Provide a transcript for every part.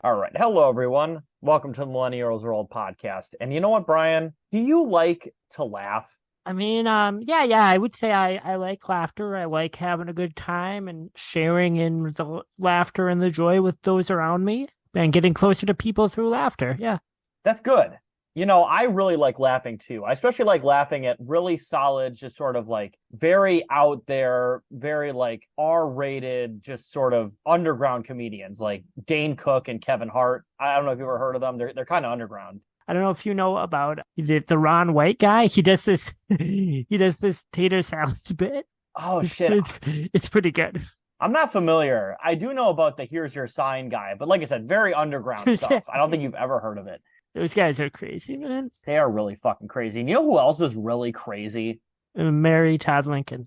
All right. Hello, everyone. Welcome to the Millennials World podcast. And you know what, Brian? Do you like to laugh? Yeah, I would say I like laughter. I like having a good time and sharing in the laughter and the joy with those around me and getting closer to people through laughter. Yeah. That's good. I really like laughing too. I especially like laughing at really solid, just sort of like very out there, very like R-rated, just sort of underground comedians like Dane Cook and Kevin Hart. I don't know if you've ever heard of them. They're kind of underground. I don't know if you know about the Ron White guy. He does this he does this tater salad bit. Oh It's shit. it's, it's pretty good. I'm not familiar. I do know about the Here's Your Sign guy, but like I said, very underground stuff. I don't think you've ever heard of it. Those guys are crazy, man. They are really fucking crazy. And you know who else is really crazy? Mary Todd Lincoln.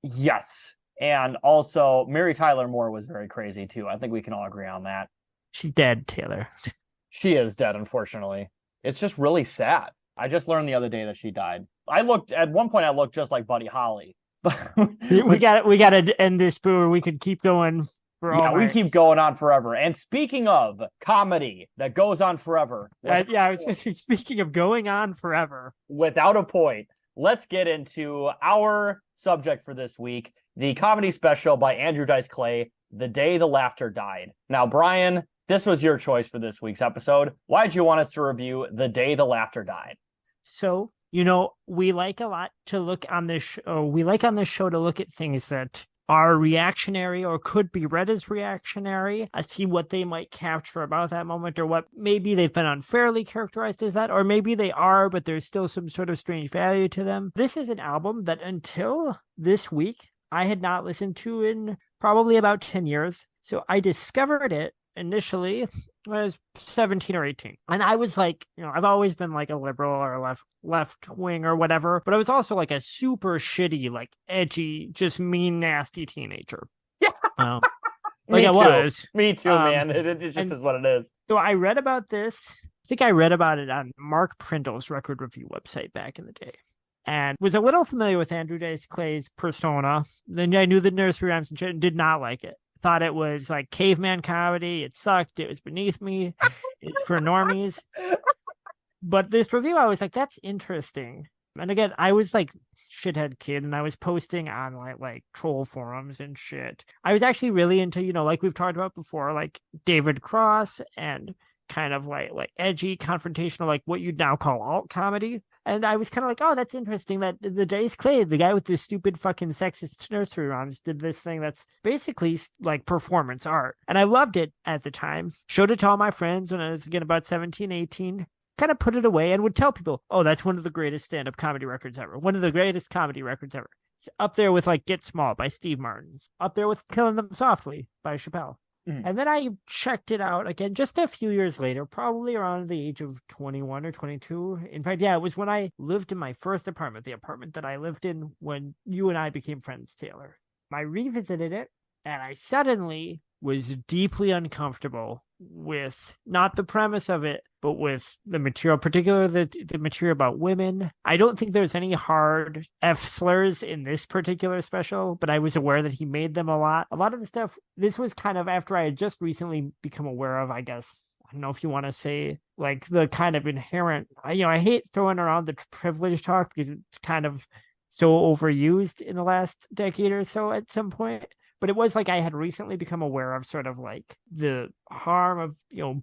Yes. And also, Mary Tyler Moore was very crazy too. I think we can all agree on that. She's dead, Taylor. She is dead, unfortunately. It's just really sad. I just learned the other day that she died. At one point, I looked just like Buddy Holly. We got to end this before we could keep going for all Yeah, we night. keep going on forever. And speaking of comedy that goes on forever, Yeah, I was just speaking of going on forever. without a point, let's get into our subject for this week, the comedy special by Andrew Dice Clay, The Day the Laughter Died. Now, Brian, this was your choice for this week's episode. Why did you want us to review The Day the Laughter Died? So, we like a lot to look on this show. We like on this show to look at things that are reactionary or could be read as reactionary. I see what they might capture about that moment, or what maybe they've been unfairly characterized as that, or maybe they are, but there's still some sort of strange value to them. This is an album that until this week, I had not listened to in probably about 10 years. So I discovered it initially when I was 17 or 18. And I was like, I've always been like a liberal or left wing or whatever, but I was also like a super shitty, like edgy, just mean, nasty teenager. Yeah, Um, me like I too. was. Me too, man. It just And is what it is. so I read about this. I think I read about it on Mark Prindle's record review website back in the day, and was a little familiar with Andrew Dice Clay's persona. Then I knew the nursery rhymes and shit and did not like it. Thought it was like caveman comedy. It sucked. It was beneath me. It's for normies. But this review, I was like, that's interesting. And again, I was like shithead kid, and I was posting on like troll forums and shit. I was actually really into, like we've talked about before, like David Cross and kind of like edgy, confrontational, like what you'd now call alt comedy. And I was kind of like, oh, that's interesting that the Dice Clay, the guy with the stupid fucking sexist nursery rhymes, did this thing that's basically like performance art. And I loved it at the time. Showed it to all my friends when I was, again, about 17, 18. Kind of put it away and would tell people, oh, that's one of the greatest stand-up comedy records ever. One of the greatest comedy records ever. It's up there with like Get Small by Steve Martin. Up there with Killing Them Softly by Chappelle. Mhm. And then I checked it out again just a few years later, probably around the age of 21 or 22. In fact, yeah, it was when I lived in my first apartment, the apartment that I lived in when you and I became friends, Taylor. I revisited it, and I suddenly was deeply uncomfortable with not the premise of it, but with the material, particularly the material about women. I don't think there's any hard F slurs in this particular special, but I was aware that he made them a lot. A lot of the stuff, this was kind of after I had just recently become aware of, I guess, I don't know if you want to say, like the kind of inherent, I hate throwing around the privilege talk because it's kind of so overused in the last decade or so at some point. But it was like I had recently become aware of sort of like the harm of,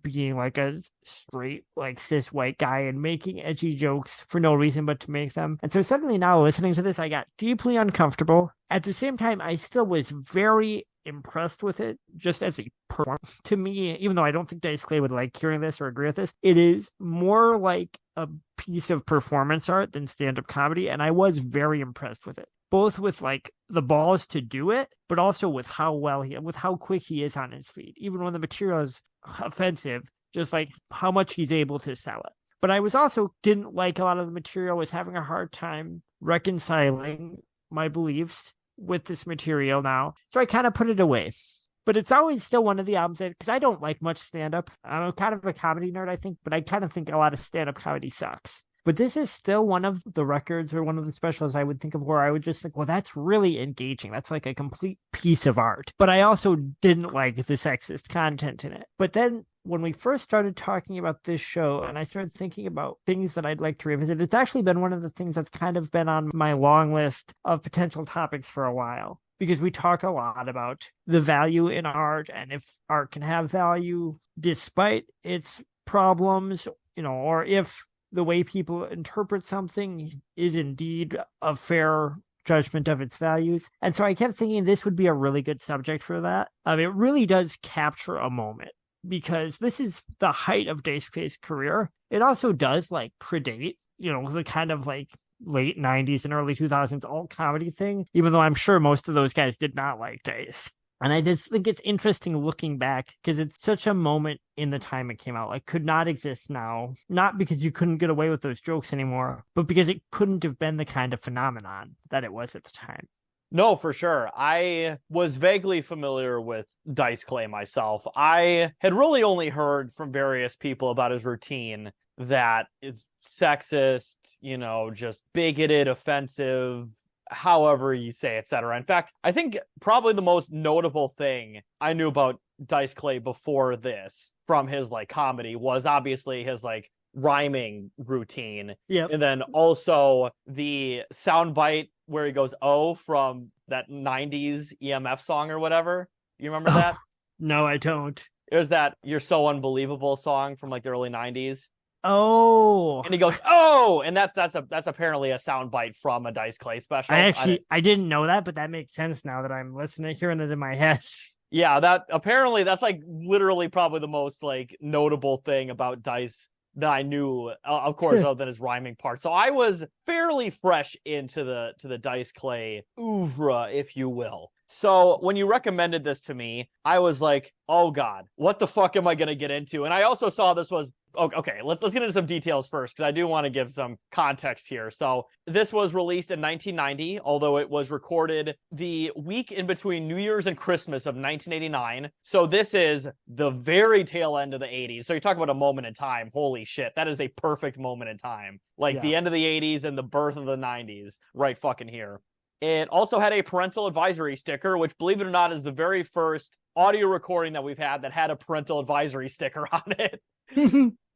being like a straight, like cis white guy and making edgy jokes for no reason but to make them. And so suddenly now listening to this, I got deeply uncomfortable. At the same time, I still was very impressed with it just as a performance. To me, even though I don't think Dice Clay would like hearing this or agree with this, it is more like a piece of performance art than stand-up comedy. And I was very impressed with it, both with like the balls to do it, but also with with how quick he is on his feet, even when the material is offensive, just like how much he's able to sell it. But I was also didn't like a lot of the material, was having a hard time reconciling my beliefs with this material now. So I kind of put it away. But it's always still one of the albums that, because I don't like much stand-up. I'm kind of a comedy nerd, I think, but I kind of think a lot of stand-up comedy sucks. But this is still one of the records or one of the specials I would think of where I would just think, well, that's really engaging. That's like a complete piece of art. But I also didn't like the sexist content in it. But then when we first started talking about this show and I started thinking about things that I'd like to revisit, it's actually been one of the things that's kind of been on my long list of potential topics for a while. Because we talk a lot about the value in art and if art can have value despite its problems, or if the way people interpret something is indeed a fair judgment of its values. And so I kept thinking this would be a really good subject for that. It really does capture a moment because this is the height of Dice Clay's career. It also does like predate, the kind of like late 90s and early 2000s alt comedy thing, even though I'm sure most of those guys did not like Dice. And I just think it's interesting looking back because it's such a moment in the time it came out. Like, could not exist now. Not because you couldn't get away with those jokes anymore, but because it couldn't have been the kind of phenomenon that it was at the time. No, for sure. I was vaguely familiar with Dice Clay myself. I had really only heard from various people about his routine that it's sexist, just bigoted, offensive, however you say, etc. In fact, I think probably the most notable thing I knew about Dice Clay before this from his like comedy was obviously his like rhyming routine. Yeah. And then also the soundbite where he goes, "Oh," from that 90s EMF song or whatever. You remember that? No, I don't. It was that "You're So Unbelievable" song from like the early 90s. Oh, and he goes, "Oh," and that's apparently a soundbite from a Dice Clay special. I didn't know that, but that makes sense now that I'm listening, hearing it in my head. Yeah, that's like literally probably the most like notable thing about Dice that I knew, of course, other than his rhyming part. So I was fairly fresh into the Dice Clay oeuvre, if you will. So when you recommended this to me, I was like, oh God, what the fuck am I going to get into? And I also saw this was, okay, let's get into some details first, because I do want to give some context here. So this was released in 1990, although it was recorded the week in between New Year's and Christmas of 1989. So this is the very tail end of the 80s. So you talk about a moment in time. Holy shit, that is a perfect moment in time. Like the end of the 80s and the birth of the 90s right fucking here. It also had a parental advisory sticker, which, believe it or not, is the very first audio recording that we've had that had a parental advisory sticker on it.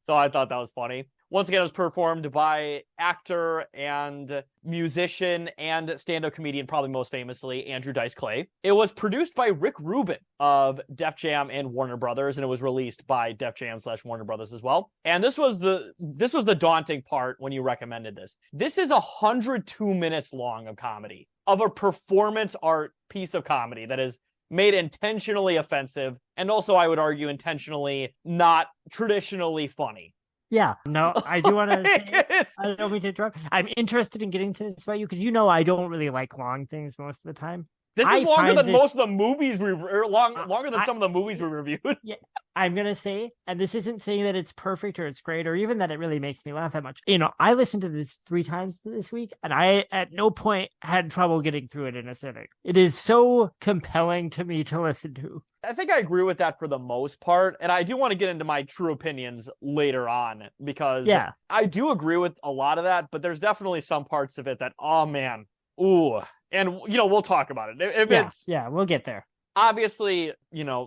So I thought that was funny. Once again, it was performed by actor and musician and stand-up comedian, probably most famously, Andrew Dice Clay. It was produced by Rick Rubin of Def Jam and Warner Brothers, and it was released by Def Jam / Warner Brothers as well. And this was the daunting part when you recommended this. This is 102 minutes long of comedy, of a performance art piece of comedy that is made intentionally offensive, and also, I would argue, intentionally not traditionally funny. Yeah, no, I do want to say, I don't mean to interrupt. I'm interested in getting to this about you, because I don't really like long things most of the time. This is longer than most of the movies longer than some of the movies we reviewed. Yeah, I'm going to say, and this isn't saying that it's perfect or it's great or even that it really makes me laugh that much. I listened to this 3 times this week, and I at no point had trouble getting through it in a sitting. It is so compelling to me to listen to. I think I agree with that for the most part, and I do want to get into my true opinions later on, because I do agree with a lot of that, but there's definitely some parts of it that, oh man, ooh. And, we'll talk about it. We'll get there. Obviously,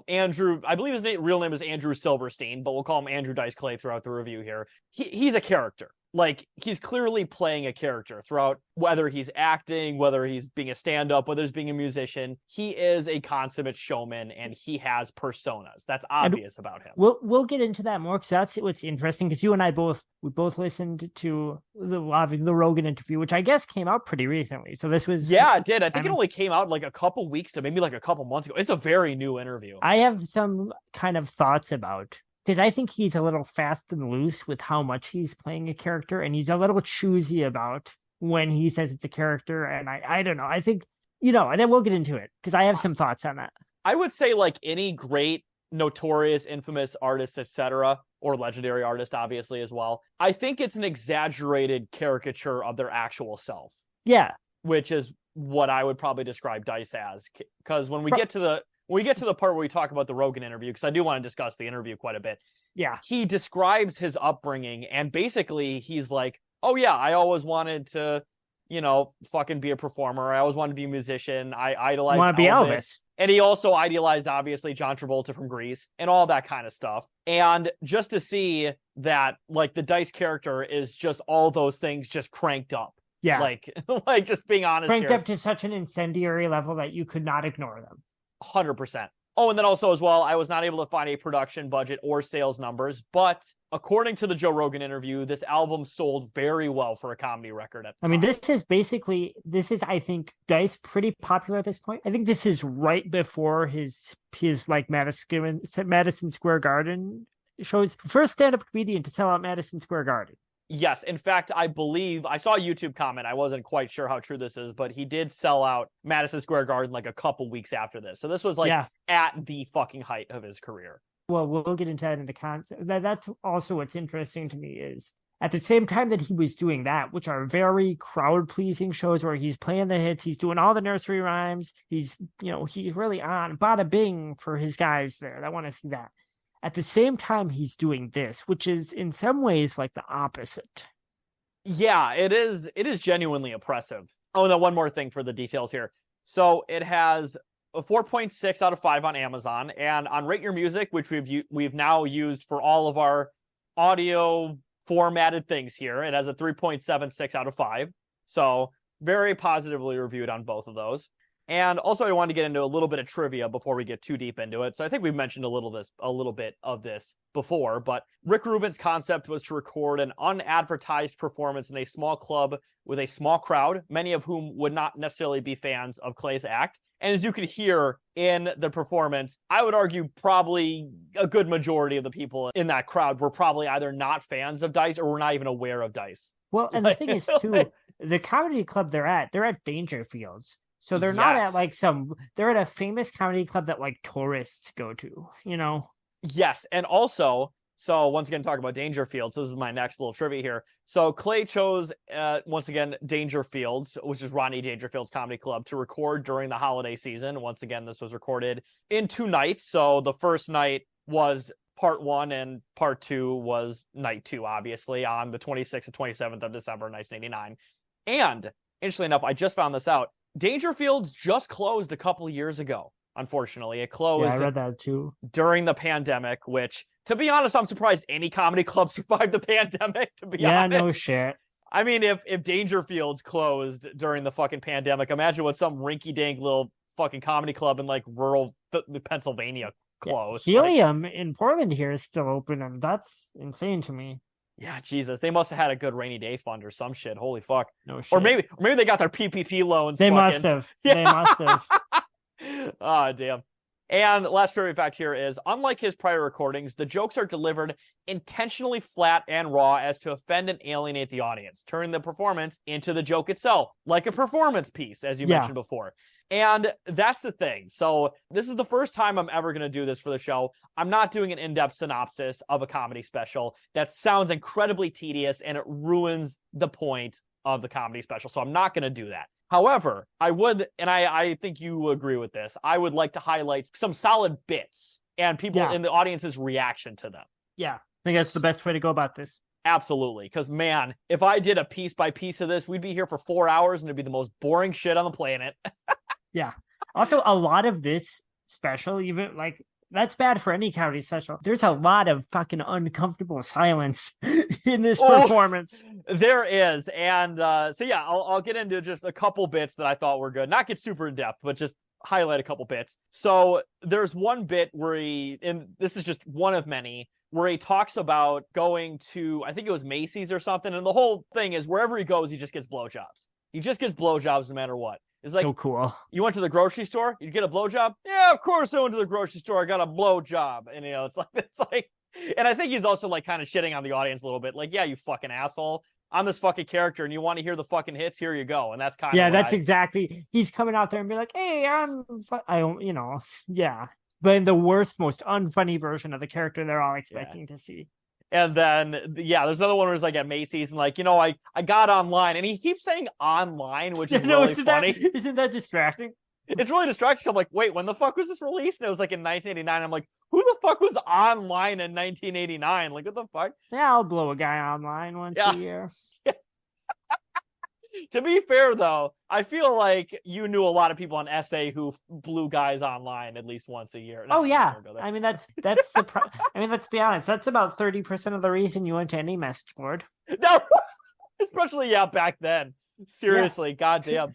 Andrew, I believe his real name is Andrew Silverstein, but we'll call him Andrew Dice Clay throughout the review here. He's a character. Like, he's clearly playing a character throughout, whether he's acting, whether he's being a stand-up, whether he's being a musician. He is a consummate showman, and he has personas. That's obvious about him. We'll get into that more, because that's what's interesting, because you and I both listened to the Rogan interview, which I guess came out pretty recently. So this was... Yeah, it did. I think it only came out like a couple weeks to maybe like a couple months ago. It's a very new interview. I have some kind of thoughts about... because I think he's a little fast and loose with how much he's playing a character, and he's a little choosy about when he says it's a character, and I don't know. I think, and then we'll get into it, because I have some thoughts on that. I would say, like any great, notorious, infamous artist, etc., or legendary artist, obviously, as well, I think it's an exaggerated caricature of their actual self. Yeah. Which is what I would probably describe Dice as, because when we get to the part where we talk about the Rogan interview, because I do want to discuss the interview quite a bit. Yeah. He describes his upbringing, and basically he's like, oh yeah, I always wanted to, fucking be a performer. I always wanted to be a musician. I idolized Want to be Elvis. And he also idealized, obviously, John Travolta from Grease and all that kind of stuff. And just to see that, like, the Dice character is just all those things just cranked up. Yeah. Like, like just being honest Cranked here. up to such an incendiary level that you could not ignore them. 100%. Oh, and then also as well, I was not able to find a production budget or sales numbers, but according to the Joe Rogan interview, this album sold very well for a comedy record at the time. This is, I think, Dice pretty popular at this point. I think this is right before his like Madison Square Garden shows. First stand-up comedian to sell out Madison Square Garden. Yes. In fact, I believe I saw a YouTube comment. I wasn't quite sure how true this is, but he did sell out Madison Square Garden like a couple weeks after this. So this was like at the fucking height of his career. Well, we'll get into that in the concept. That's also what's interesting to me is at the same time that he was doing that, which are very crowd-pleasing shows where he's playing the hits, he's doing all the nursery rhymes, he's really on bada bing for his guys there. I want to see that. At the same time, he's doing this, which is in some ways like the opposite. Yeah, it is. It is genuinely oppressive. Oh, and then one more thing for the details here. So it has a 4.6 out of 5 on Amazon, and on Rate Your Music, which we've now used for all of our audio formatted things here, it has a 3.76 out of 5. So very positively reviewed on both of those. And also, I wanted to get into a little bit of trivia before we get too deep into it. So I think we've mentioned a little bit of this before, but Rick Rubin's concept was to record an unadvertised performance in a small club with a small crowd, many of whom would not necessarily be fans of Clay's act. And as you could hear in the performance, I would argue probably a good majority of the people in that crowd were probably either not fans of Dice or were not even aware of Dice. Well, and the thing is, too, the comedy club they're at Dangerfields. So they're not at like they're at a famous comedy club that like tourists go to, Yes. And also, so once again, talking about Dangerfields, this is my next little trivia here. So Clay chose, once again, Dangerfields, which is Rodney Dangerfield's comedy club, to record during the holiday season. Once again, this was recorded in 2 nights. So the first night was part 1 and part 2 was night 2, obviously, on the 26th and 27th of December, 1989. And interestingly enough, I just found this out. Dangerfields just closed a couple years ago. Unfortunately, it closed. Yeah, I read that too. During the pandemic, which, to be honest, I'm surprised any comedy club survived the pandemic. To be honest, no shit. I mean, if Dangerfields closed during the fucking pandemic, imagine what some rinky-dink little fucking comedy club in like rural Pennsylvania closed. Yeah, Helium in Portland here is still open, and that's insane to me. Yeah, Jesus, they must have had a good rainy day fund or some shit. Holy fuck. No shit. Or maybe they got their PPP loans. They must have. Yeah. They must have. Oh, damn. And last trivia fact here is, unlike his prior recordings, the jokes are delivered intentionally flat and raw as to offend and alienate the audience, turning the performance into the joke itself, like a performance piece, as you mentioned before. And that's the thing. So this is the first time I'm ever going to do this for the show. I'm not doing an in-depth synopsis of a comedy special. That sounds incredibly tedious and it ruins the point of the comedy special. So I'm not going to do that. However, I would, and I think you agree with this, I would like to highlight some solid bits and people in the audience's reaction to them. Yeah, I think that's the best way to go about this. Absolutely. Because, man, if I did a piece by piece of this, we'd be here for 4 hours and it'd be the most boring shit on the planet. Yeah. Also, a lot of this special, even like, that's bad for any comedy special. There's a lot of fucking uncomfortable silence in this performance. There is. And so, yeah, I'll get into just a couple bits that I thought were good. Not get super in depth, but just highlight a couple bits. So there's one bit where and this is just one of many, where he talks about going to, I think it was Macy's or something. And the whole thing is wherever he goes, he just gets blowjobs. He just gets blowjobs no matter what. It's like, so cool. You went to the grocery store? You get a blowjob? Yeah, of course I went to the grocery store. I got a blowjob. And, it's like, and I think he's also like kind of shitting on the audience a little bit. Like, yeah, you fucking asshole. I'm this fucking character and you want to hear the fucking hits? Here you go. And that's kind of that's exactly, he's coming out there and be like, hey, but in the worst, most unfunny version of the character they're all expecting to see. And then, there's another one where it's like at Macy's and like, I got online and he keeps saying online, which is really funny. Isn't that distracting? It's really distracting. I'm like, wait, when the fuck was this released? And it was like in 1989. I'm like, who the fuck was online in 1989? Like, what the fuck? Yeah, I'll blow a guy online once a year. To be fair, though, I feel like you knew a lot of people on SA who blew guys online at least once a year. Oh No, yeah. go there. I mean that's I mean, let's be honest, that's about 30% of the reason you went to any message board. No, especially back then. Yeah. Seriously, goddamn.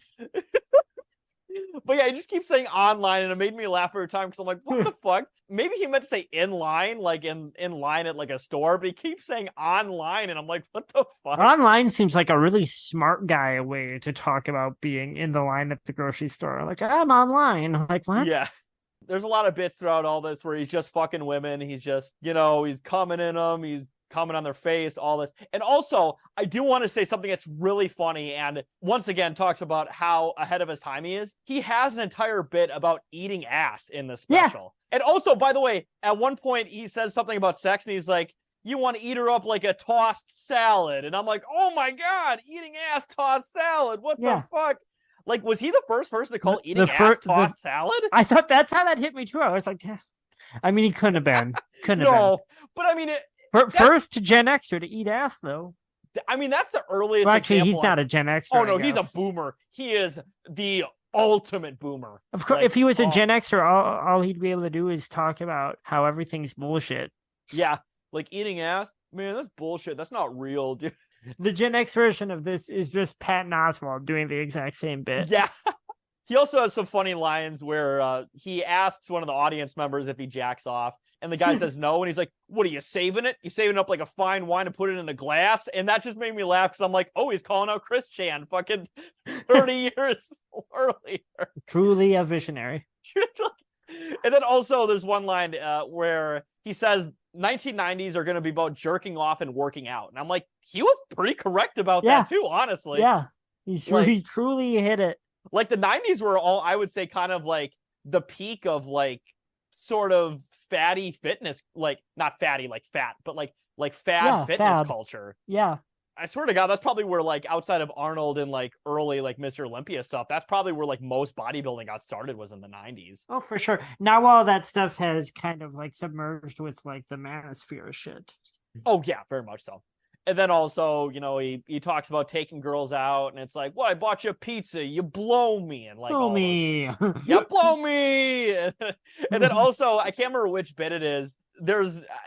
But yeah, he just keeps saying online, and it made me laugh every time because I'm like, what the fuck? Maybe he meant to say in line, like in line at like a store, but he keeps saying online, and I'm like, what the fuck? Online seems like a really smart guy way to talk about being in the line at the grocery store. Like, I'm online. Like, what? Yeah. There's a lot of bits throughout all this where he's just fucking women. He's just, he's coming in them. He's coming on their face, all this. And also, I do want to say something that's really funny and once again talks about how ahead of his time he is. He has an entire bit about eating ass in the special. Yeah. And also, by the way, at one point he says something about sex and he's like, you want to eat her up like a tossed salad. And I'm like, oh my God, eating ass tossed salad. What the fuck? Like, was he the first person to call eating ass tossed salad? I thought that's how that hit me too. I was like, I mean, he couldn't have been. Couldn't have been. But I mean, first Gen Xer to eat ass, though. I mean, that's the earliest. Well, actually, he's not a Gen Xer. Oh no, he's a boomer. He is the ultimate boomer. Of course, if he was a Gen Xer, all he'd be able to do is talk about how everything's bullshit. Yeah, like eating ass. Man, that's bullshit. That's not real, dude. The Gen X version of this is just Patton Oswalt doing the exact same bit. Yeah. He also has some funny lines where he asks one of the audience members if he jacks off, and the guy says no, and he's like, what are you saving it? You saving up like a fine wine to put it in a glass? And that just made me laugh because I'm like, oh, he's calling out Chris Chan fucking 30 years earlier. Truly a visionary. And then also there's one line where he says 1990s are going to be about jerking off and working out. And I'm like, he was pretty correct about that too, honestly. Yeah, he truly hit it. Like the 90s were all, I would say, kind of like the peak of like sort of fatty fitness, like not fatty like fat, but like fitness culture. Yeah. I swear to God, that's probably where like outside of Arnold and like early like Mr. Olympia stuff, that's probably where like most bodybuilding got started was in the 90s. Oh, for sure. Now all that stuff has kind of like submerged with like the manosphere shit. Oh yeah, very much so. And then also, he talks about taking girls out, and it's like, well, I bought you a pizza, you blow me, and like, blow me, yeah, blow me. And then also, I can't remember which bit it is.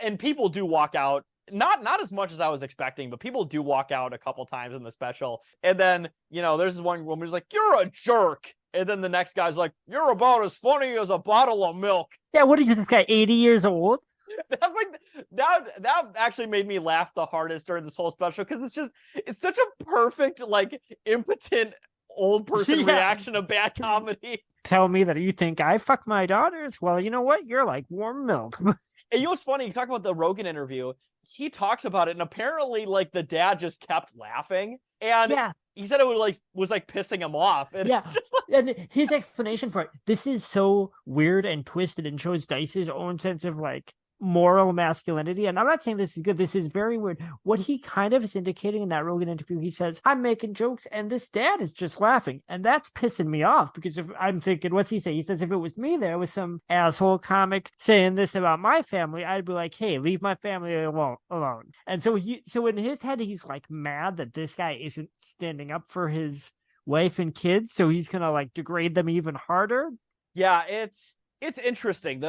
And people do walk out, not as much as I was expecting, but people do walk out a couple times in the special. And then, there's this one woman who's like, you're a jerk. And then the next guy's like, you're about as funny as a bottle of milk. Yeah, what is this guy, 80 years old? That's like that actually made me laugh the hardest during this whole special because it's such a perfect like impotent old person reaction to bad comedy. Tell me that you think I fuck my daughters? Well, you know what? You're like warm milk. And you know what's funny? You talk about the Rogan interview. He talks about it, and apparently, like the dad just kept laughing, and he said it was like pissing him off. And it's just like... and his explanation for it. This is so weird and twisted, and shows Dice's own sense of like moral masculinity. And I'm not saying this is good. This is very weird. What he kind of is indicating in that Rogan interview, he says, I'm making jokes and this dad is just laughing. And that's pissing me off because if I'm thinking, what's he say? He says, if it was me there was some asshole comic saying this about my family, I'd be like, hey, leave my family alone. And so in his head, he's like mad that this guy isn't standing up for his wife and kids. So he's going to like degrade them even harder. Yeah, it's interesting.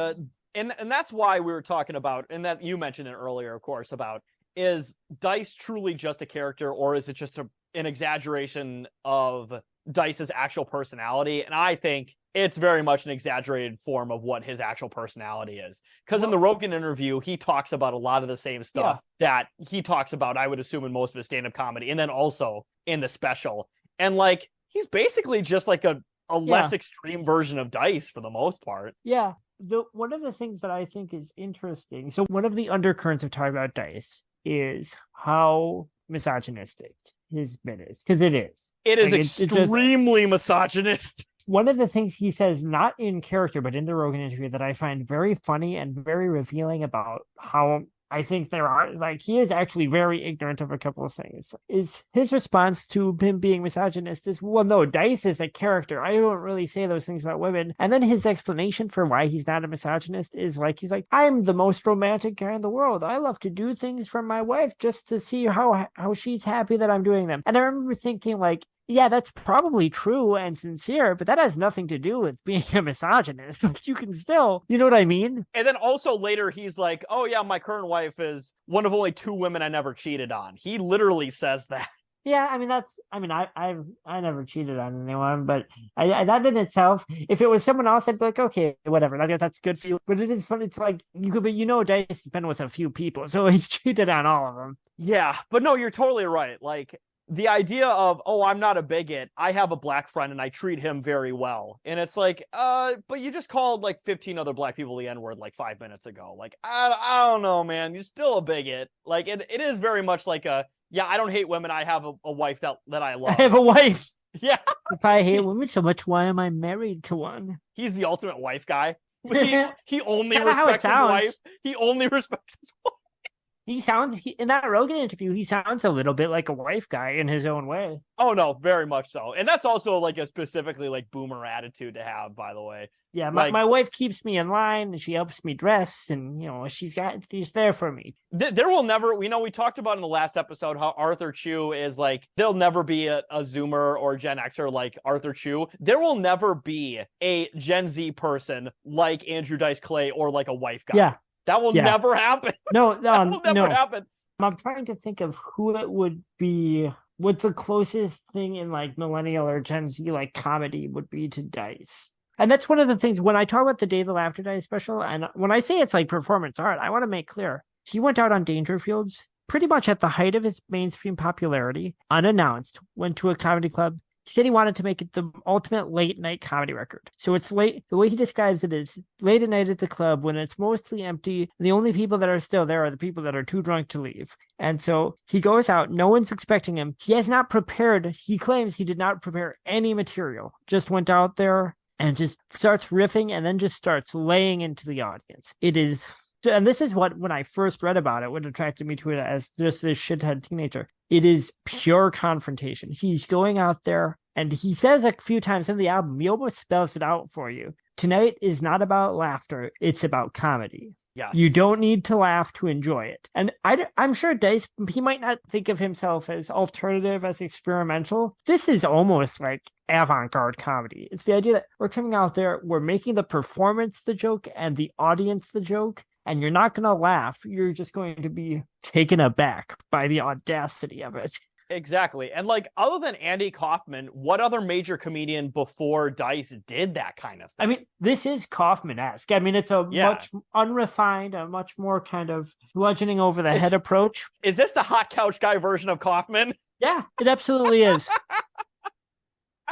And that's why we were talking about, and that you mentioned it earlier, of course, about is Dice truly just a character, or is it just an exaggeration of Dice's actual personality? And I think it's very much an exaggerated form of what his actual personality is. Because in the Rogan interview, he talks about a lot of the same stuff that he talks about, I would assume, in most of his stand-up comedy, and then also in the special. And like, he's basically just like a less extreme version of Dice for the most part. Yeah. One of the things that I think is interesting, so one of the undercurrents of talking about Dice is how misogynistic his bit is, because it is. It is extremely misogynist. One of the things he says, not in character, but in the Rogan interview, that I find very funny and very revealing about how I think there are, like, he is actually very ignorant of a couple of things, is his response to him being misogynist is, well, no, Dice is a character. I don't really say those things about women. And then his explanation for why he's not a misogynist is like, he's like, I'm the most romantic guy in the world. I love to do things for my wife just to see how she's happy that I'm doing them. And I remember thinking, like, Yeah, that's probably true and sincere, but that has nothing to do with being a misogynist. Like, you can still, you know what I mean? And then also later he's like, "Oh yeah, my current wife is one of only two women I never cheated on." He literally says that. Yeah, I mean I never cheated on anyone, but that in itself, if it was someone else, I'd be like, okay, whatever, that's good for you. But it is funny. It's like you could, but Dice has been with a few people, so he's cheated on all of them. Yeah, but no, you're totally right. Like the idea of, "Oh, I'm not a bigot. I have a black friend and I treat him very well." And it's like, but you just called like 15 other black people the N-word like 5 minutes ago. Like, I don't know, man. You're still a bigot. Like it is very much like a, yeah, I don't hate women. I have a wife that I I love. have a wife. Yeah. If I hate women so much, why am I married to one? He's the ultimate wife guy. He only Kinda how it respects his sounds. wife. He only respects his wife. He sounds in that Rogan interview. He sounds a little bit like a wife guy in his own way. Oh no, very much so. And that's also like a specifically like boomer attitude to have, by the way. Yeah, Like my wife keeps me in line and she helps me dress, and she's there for me. there will never, we talked about in the last episode how Arthur Chu is like, there'll never be a Zoomer or Gen Xer like Arthur Chu. There will never be a Gen Z person like Andrew Dice Clay or like a wife guy. Yeah. That will never happen. No, that will never happen. I'm trying to think of who it would be. What the closest thing in like millennial or Gen Z like comedy would be to Dice. And that's one of the things when I talk about the Day the Laughter Dice special, and when I say it's like performance art, I want to make clear he went out on Dangerfields pretty much at the height of his mainstream popularity, unannounced, went to a comedy club. He said he wanted to make it the ultimate late night comedy record. So it's late. The way he describes it is late at night at the club when it's mostly empty. The only people that are still there are the people that are too drunk to leave. And so he goes out. No one's expecting him. He has not prepared. He claims he did not prepare any material. Just went out there and just starts riffing and then just starts laying into the audience. It is, and this is what, when I first read about it, what attracted me to it as just this shithead teenager. It is pure confrontation. He's going out there and he says a few times in the album, he almost spells it out for you. Tonight is not about laughter. It's about comedy. Yes. You don't need to laugh to enjoy it. And I'm sure Dice, he might not think of himself as alternative, as experimental. This is almost like avant-garde comedy. It's the idea that we're coming out there, we're making the performance the joke and the audience the joke, and you're not going to laugh. You're just going to be taken aback by the audacity of it. Exactly. And like, other than Andy Kaufman, what other major comedian before Dice did that kind of thing? I mean, this is Kaufman-esque. I mean, it's a much unrefined, a much more kind of bludgeoning over the head approach. Is this the hot couch guy version of Kaufman? Yeah, it absolutely is.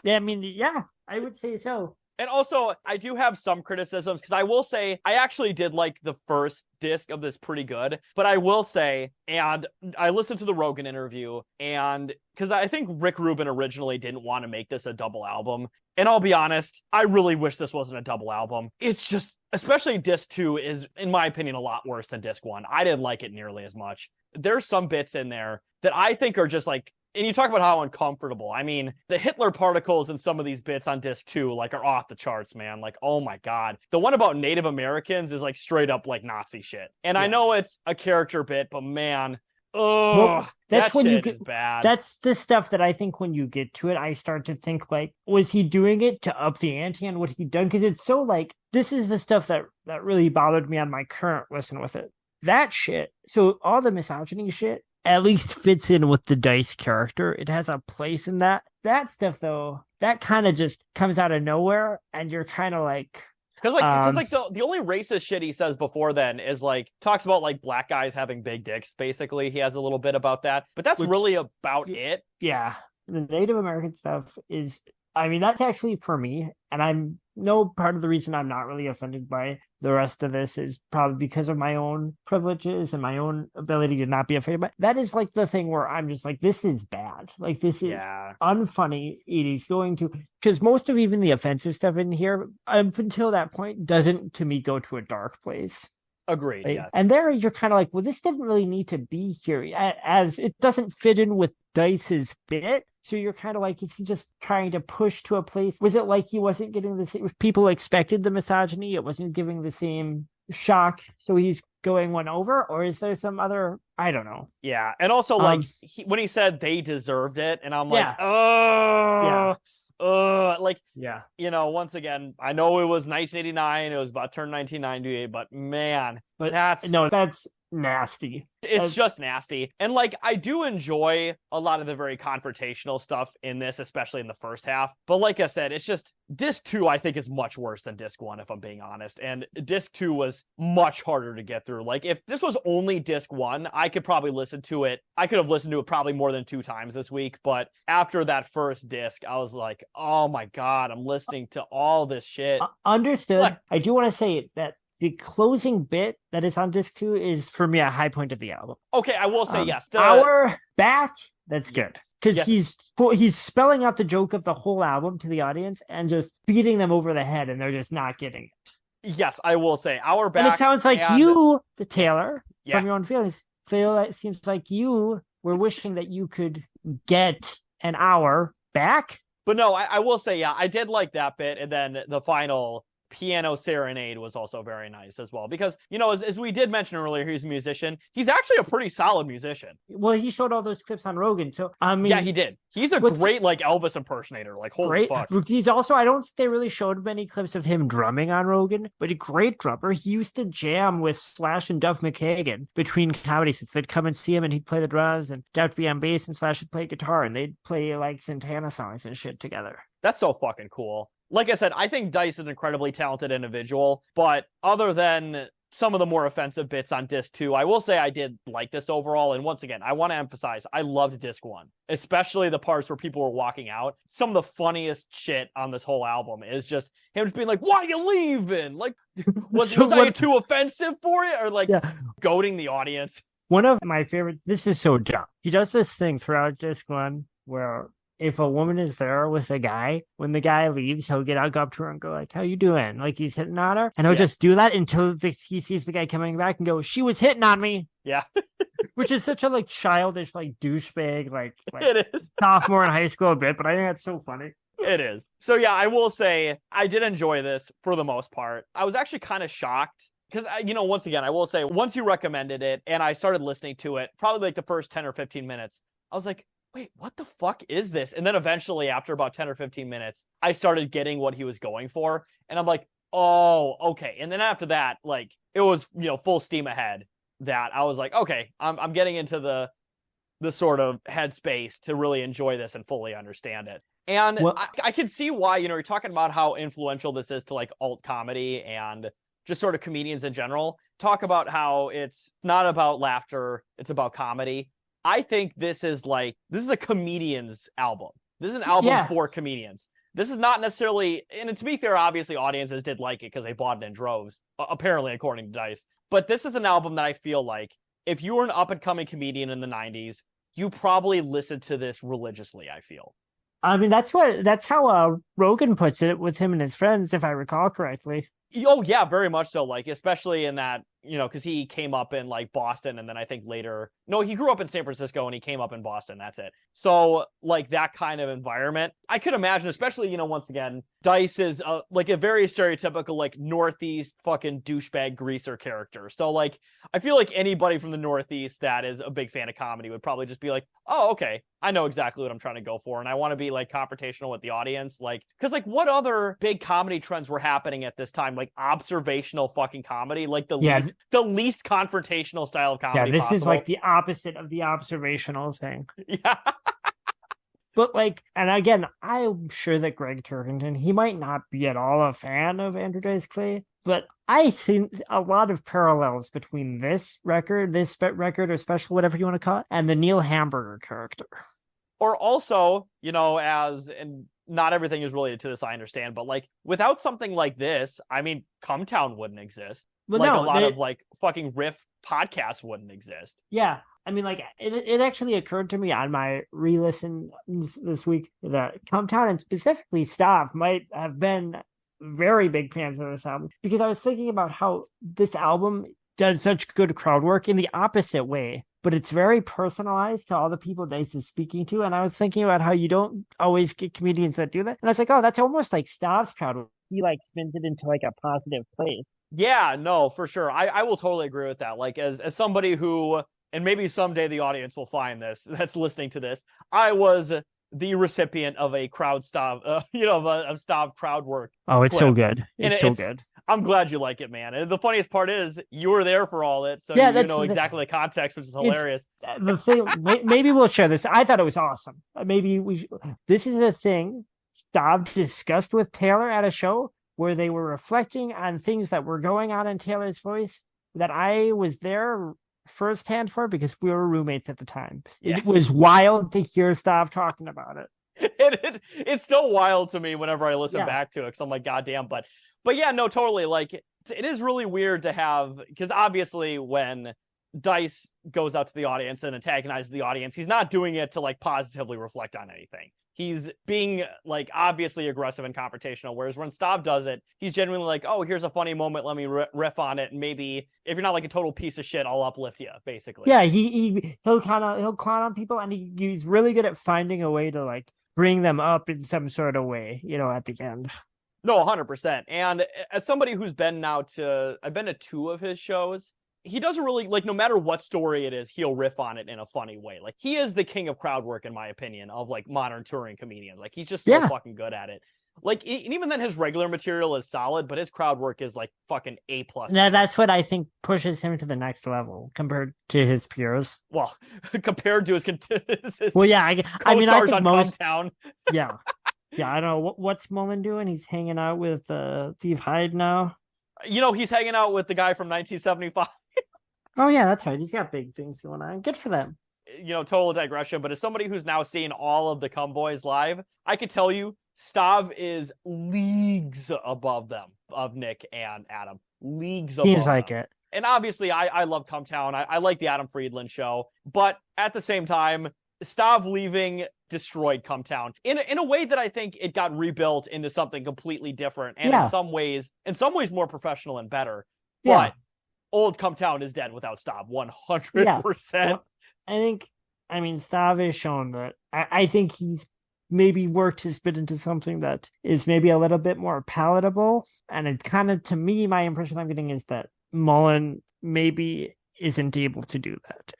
Yeah, I mean, yeah, I would say so. And also, I do have some criticisms, because I will say I actually did like the first disc of this pretty good. But I will say, and I listened to the Rogan interview, and because I think Rick Rubin originally didn't want to make this a double album. And I'll be honest, I really wish this wasn't a double album. It's just, especially disc 2 is, in my opinion, a lot worse than disc 1. I didn't like it nearly as much. There's some bits in there that I think are just like, and you talk about how uncomfortable. I mean, the Hitler particles in some of these bits on disc 2, like, are off the charts, man. Like, oh my God. The one about Native Americans is like straight up like Nazi shit. And I know it's a character bit, but man, that's when shit is bad. That's the stuff that I think when you get to it, I start to think like, was he doing it to up the ante on what he'd done? Because it's so like, this is the stuff that really bothered me on my current listen with it. That shit. So all the misogyny shit at least fits in with the Dice character. It has a place in that. That stuff, though, that kind of just comes out of nowhere, and you're kind of like... Because the only racist shit he says before then is like, talks about like black guys having big dicks, basically. He has a little bit about that. But that's really about it. Yeah. The Native American stuff is... I mean, that's actually for me, and I'm no part of the reason I'm not really offended by the rest of this is probably because of my own privileges and my own ability to not be offended. But that is like the thing where I'm just like, this is bad. Like, this is unfunny. It is going to, because most of even the offensive stuff in here, up until that point, doesn't to me go to a dark place. Agreed. Right? Yes. And there you're kind of like, well, this didn't really need to be here, as it doesn't fit in with Dice's bit. So you're kind of like, is he just trying to push to a place? Was it like he wasn't getting the same? People expected the misogyny. It wasn't giving the same shock. So he's going one over, or is there some other? I don't know. Yeah, and also like when he said they deserved it, and I'm like, Yeah. oh, like, Yeah. once again, I know it was 1989, it was about to turn 1998, but man, But that's nasty. It's just nasty. And like, I do enjoy a lot of the very confrontational stuff in this, especially in the first half. But like I said, it's just disc 2, I think, is much worse than disc 1, if I'm being honest. And disc 2 was much harder to get through. Like, if this was only disc 1, I could probably listen to it. I could have listened to it probably more than 2 times this week. But after that first disc, I was like, oh my God, I'm listening to all this shit. Understood. What? I do want to say that the closing bit that is on disc 2 is, for me, a high point of the album. Okay, I will say yes. Our back, that's good. Because he's spelling out the joke of the whole album to the audience and just beating them over the head, and they're just not getting it. Yes, I will say. Our back. And it sounds like you, the Taylor, from your own feelings, it seems like you were wishing that you could get an hour back. But no, I will say, yeah, I did like that bit. And then the final piano serenade was also very nice as well, because as we did mention earlier, he's a musician. He's actually a pretty solid musician. Well, he showed all those clips on Rogan, so I mean, yeah, he did. He's a great like Elvis impersonator. Like, holy fuck. He's also, I don't think they really showed many clips of him drumming on Rogan, but a great drummer. He used to jam with Slash and Duff McKagan between comedy sets. They'd come and see him, and he'd play the drums, and Duff would be on bass, and Slash would play guitar, and they'd play like Santana songs and shit together. That's so fucking cool. Like I said, I think Dice is an incredibly talented individual, but other than some of the more offensive bits on disc 2, I will say I did like this overall. And once again, I want to emphasize, I loved disc 1, especially the parts where people were walking out. Some of the funniest shit on this whole album is just him just being like, why are you leaving? Like, was I too offensive for it? Or like goading the audience. One of my favorite, this is so dumb. He does this thing throughout disc 1 where if a woman is there with a guy, when the guy leaves, he'll go up to her and go like, how you doing? Like he's hitting on her. And he'll just do that until he sees the guy coming back and go, she was hitting on me. Yeah. Which is such a like childish, like douchebag, like it is. Sophomore in high school a bit, but I think that's so funny. It is. So yeah, I will say I did enjoy this for the most part. I was actually kind of shocked because, once again, I will say once you recommended it and I started listening to it, probably like the first 10 or 15 minutes, I was like, wait, what the fuck is this? And then eventually, after about 10 or 15 minutes, I started getting what he was going for. And I'm like, oh, okay. And then after that, like, it was, full steam ahead that I was like, okay, I'm getting into the sort of headspace to really enjoy this and fully understand it. And I can see why, you're talking about how influential this is to like alt comedy and just sort of comedians in general. Talk about how it's not about laughter, it's about comedy. I think this is a comedian's album. This is an album for comedians. This is not necessarily, and to be fair, obviously audiences did like it because they bought it in droves, apparently, according to Dice. But this is an album that I feel like if you were an up-and-coming comedian in the 90s, you probably listened to this religiously, I feel. I mean, that's how Rogan puts it with him and his friends, if I recall correctly. Oh, yeah, very much so. Like, especially in that, because he came up in like Boston and then I think later, no, he grew up in San Francisco and he came up in Boston. That's it. So like that kind of environment, I could imagine, especially, once again, Dice is like a very stereotypical, like Northeast fucking douchebag greaser character. So like, I feel like anybody from the Northeast that is a big fan of comedy would probably just be like, oh, okay, I know exactly what I'm trying to go for. And I want to be like confrontational with the audience. Like, cause like what other big comedy trends were happening at this time? Like observational fucking comedy, like the least confrontational style of comedy. Yeah, this possible. Is like the opposite of the observational thing. Yeah. But like, and again, I'm sure that Greg Turkington, he might not be at all a fan of Andrew Dice Clay, but I see a lot of parallels between this record or special, whatever you want to call it, and the Neil Hamburger character. Or also, and not everything is related to this, I understand, but like without something like this, I mean, Cumtown wouldn't exist. But like a lot of like fucking riff podcasts wouldn't exist. Yeah. I mean, like, it actually occurred to me on my re-listen this week that Cumtown and specifically Staff might have been very big fans of this album, because I was thinking about how this album does such good crowd work in the opposite way, but it's very personalized to all the people Dice is speaking to. And I was thinking about how you don't always get comedians that do that. And I was like, oh, that's almost like Staff's crowd work. He like spins it into like a positive place. Yeah, no, for sure. I will totally agree with that. Like as somebody who, and maybe someday the audience will find this that's listening to this, I was the recipient of a crowd stop, of stop crowd work Oh, it's so clip, good. and It's so good. I'm glad you like it, man. And the funniest part is you were there for all it, so Yeah, you that's know exactly the context, which is it's hilarious. the thing. Maybe we'll share this. I thought it was awesome. Maybe this is a thing Staub discussed with Taylor at a show where they were reflecting on things that were going on in Taylor's voice that I was there firsthand for because we were roommates at the time. Yeah. It was wild to hear Staub talking about it. It's still wild to me whenever I listen Yeah. back to it because I'm like, God damn. But yeah, no, totally. Like it is really weird to have, because obviously when Dice goes out to the audience and antagonizes the audience, he's not doing it to like positively reflect on anything. He's being like obviously aggressive and confrontational. Whereas when Staub does it, he's genuinely like, oh, here's a funny moment. Let me riff on it. And maybe if you're not like a total piece of shit, I'll uplift you, basically. Yeah, he'll clown on people, and he's really good at finding a way to like bring them up in some sort of way, at the end. No, 100%. And as somebody who's been I've been to 2 of his shows, he doesn't really, like, no matter what story it is, he'll riff on it in a funny way. Like, he is the king of crowd work, in my opinion, of, like, modern touring comedians. Like, he's just so fucking good at it. Like, and even then, his regular material is solid, but his crowd work is, like, fucking A+. Now, that's what I think pushes him to the next level compared to his peers. Well, compared to his well, yeah, I mean, I think on most... Town. Yeah. Yeah, I don't know. What's Mullen doing? He's hanging out with Steve Hyde now. He's hanging out with the guy from 1975. Oh, yeah, that's right. He's got big things going on. Good for them. Total digression, but as somebody who's now seen all of the Cum Boys live, I could tell you Stav is leagues above them, of Nick and Adam. Leagues above Seems like them. it. And obviously, I love Cum Town. I like the Adam Friedland show. But at the same time, Stav leaving destroyed Cum Town in a way that I think it got rebuilt into something completely different. And in some ways more professional and better. Yeah. But old Cum Town is dead without Stav, 100%. Yeah. Well, Stav has shown that I think he's maybe worked his bit into something that is maybe a little bit more palatable. And it kind of, to me, my impression I'm getting is that Mullen maybe isn't able to do that.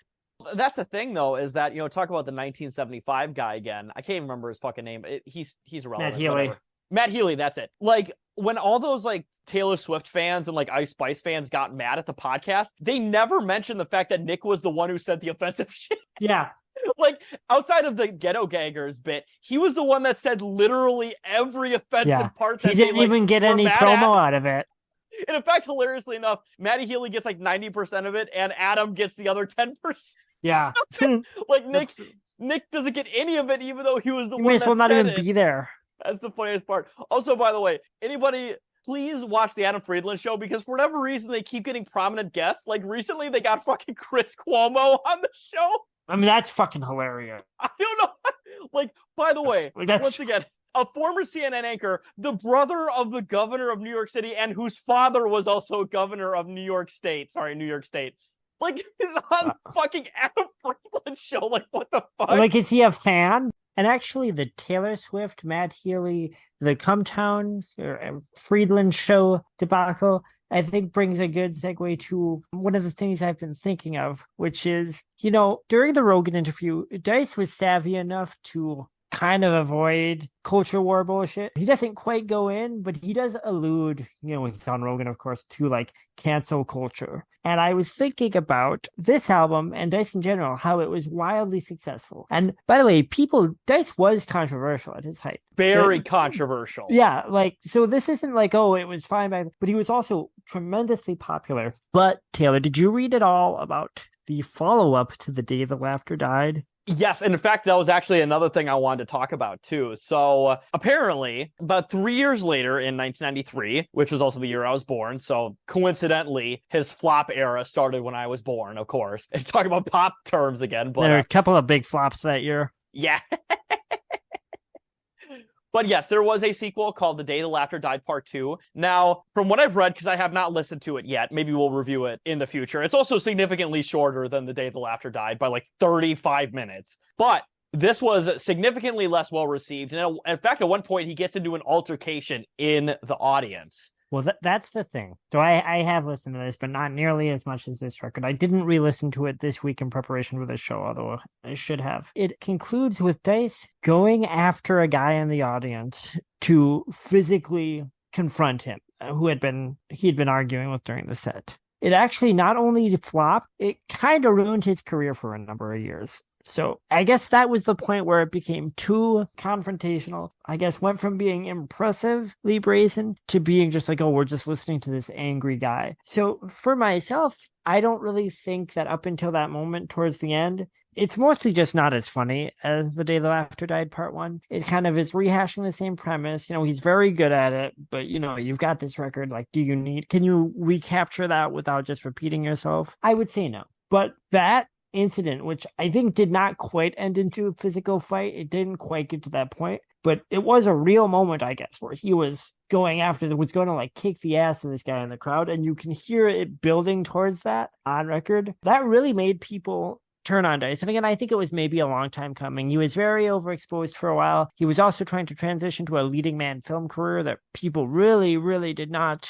That's the thing, though, is that, talk about the 1975 guy again. I can't even remember his fucking name. He's irrelevant. Matt Healy. Matt Healy, that's it. Like, when all those, like, Taylor Swift fans and, like, Ice Spice fans got mad at the podcast, they never mentioned the fact that Nick was the one who said the offensive shit. Yeah. Like, outside of the Ghetto Gaggers bit, he was the one that said literally every offensive part that he didn't even get any promo out of it. And in fact, hilariously enough, Matty Healy gets like 90% of it, and Adam gets the other 10%. Yeah. Like Nick doesn't get any of it, even though he was the one that may as well not said even it. Be there. That's the funniest part. Also, by the way, anybody, please watch the Adam Friedland show, because for whatever reason, they keep getting prominent guests. Like recently, they got fucking Chris Cuomo on the show. I mean, that's fucking hilarious. I don't know. Like, by the way, once again, a former CNN anchor, the brother of the governor of New York City, and whose father was also governor of New York State. Like, he's on fucking Adam Friedland show. Like, what the fuck? Like, is he a fan? And actually, the Taylor Swift, Matt Healy, the Cum Town, Friedland show debacle, I think brings a good segue to one of the things I've been thinking of, which is, during the Rogan interview, Dice was savvy enough to kind of avoid culture war bullshit. He doesn't quite go in, but he does allude, he's on Rogan, of course, to like cancel culture. And I was thinking about this album and Dice in general, how it was wildly successful. And by the way, Dice was controversial at his height. Very controversial. Yeah, like, so this isn't like, oh, it was fine, but he was also tremendously popular. But Taylor, did you read at all about the follow-up to The Day the Laughter Died? Yes, and in fact, that was actually another thing I wanted to talk about, too. So apparently, about 3 years later in 1993, which was also the year I was born, so coincidentally, his flop era started when I was born, of course. And talking about pop terms again. But there were a couple of big flops that year. Yeah. But yes, there was a sequel called The Day the Laughter Died Part 2. Now, from what I've read, because I have not listened to it yet, maybe we'll review it in the future. It's also significantly shorter than The Day the Laughter Died by like 35 minutes. But this was significantly less well received. And in fact, at one point, he gets into an altercation in the audience. Well, that's the thing. So I have listened to this, but not nearly as much as this record. I didn't re-listen to it this week in preparation for the show, although I should have. It concludes with Dice going after a guy in the audience to physically confront him, he'd been arguing with during the set. It actually not only flopped, it kind of ruined his career for a number of years. So I guess that was the point where it became too confrontational. I guess went from being impressively brazen to being just like, oh, we're just listening to this angry guy. So for myself, I don't really think that up until that moment towards the end, it's mostly just not as funny as The Day the Laughter Died Part 1. It kind of is rehashing the same premise. He's very good at it, but you've got this record. Like, can you recapture that without just repeating yourself? I would say no. But that incident, which I think did not quite end into a physical fight, it didn't quite get to that point, but it was a real moment, I guess, where he was going to like kick the ass of this guy in the crowd, and you can hear it building towards that on record. That really made people turn on Dice. And again, I think it was maybe a long time coming. He was very overexposed for a while. He was also trying to transition to a leading man film career that people really, really did not.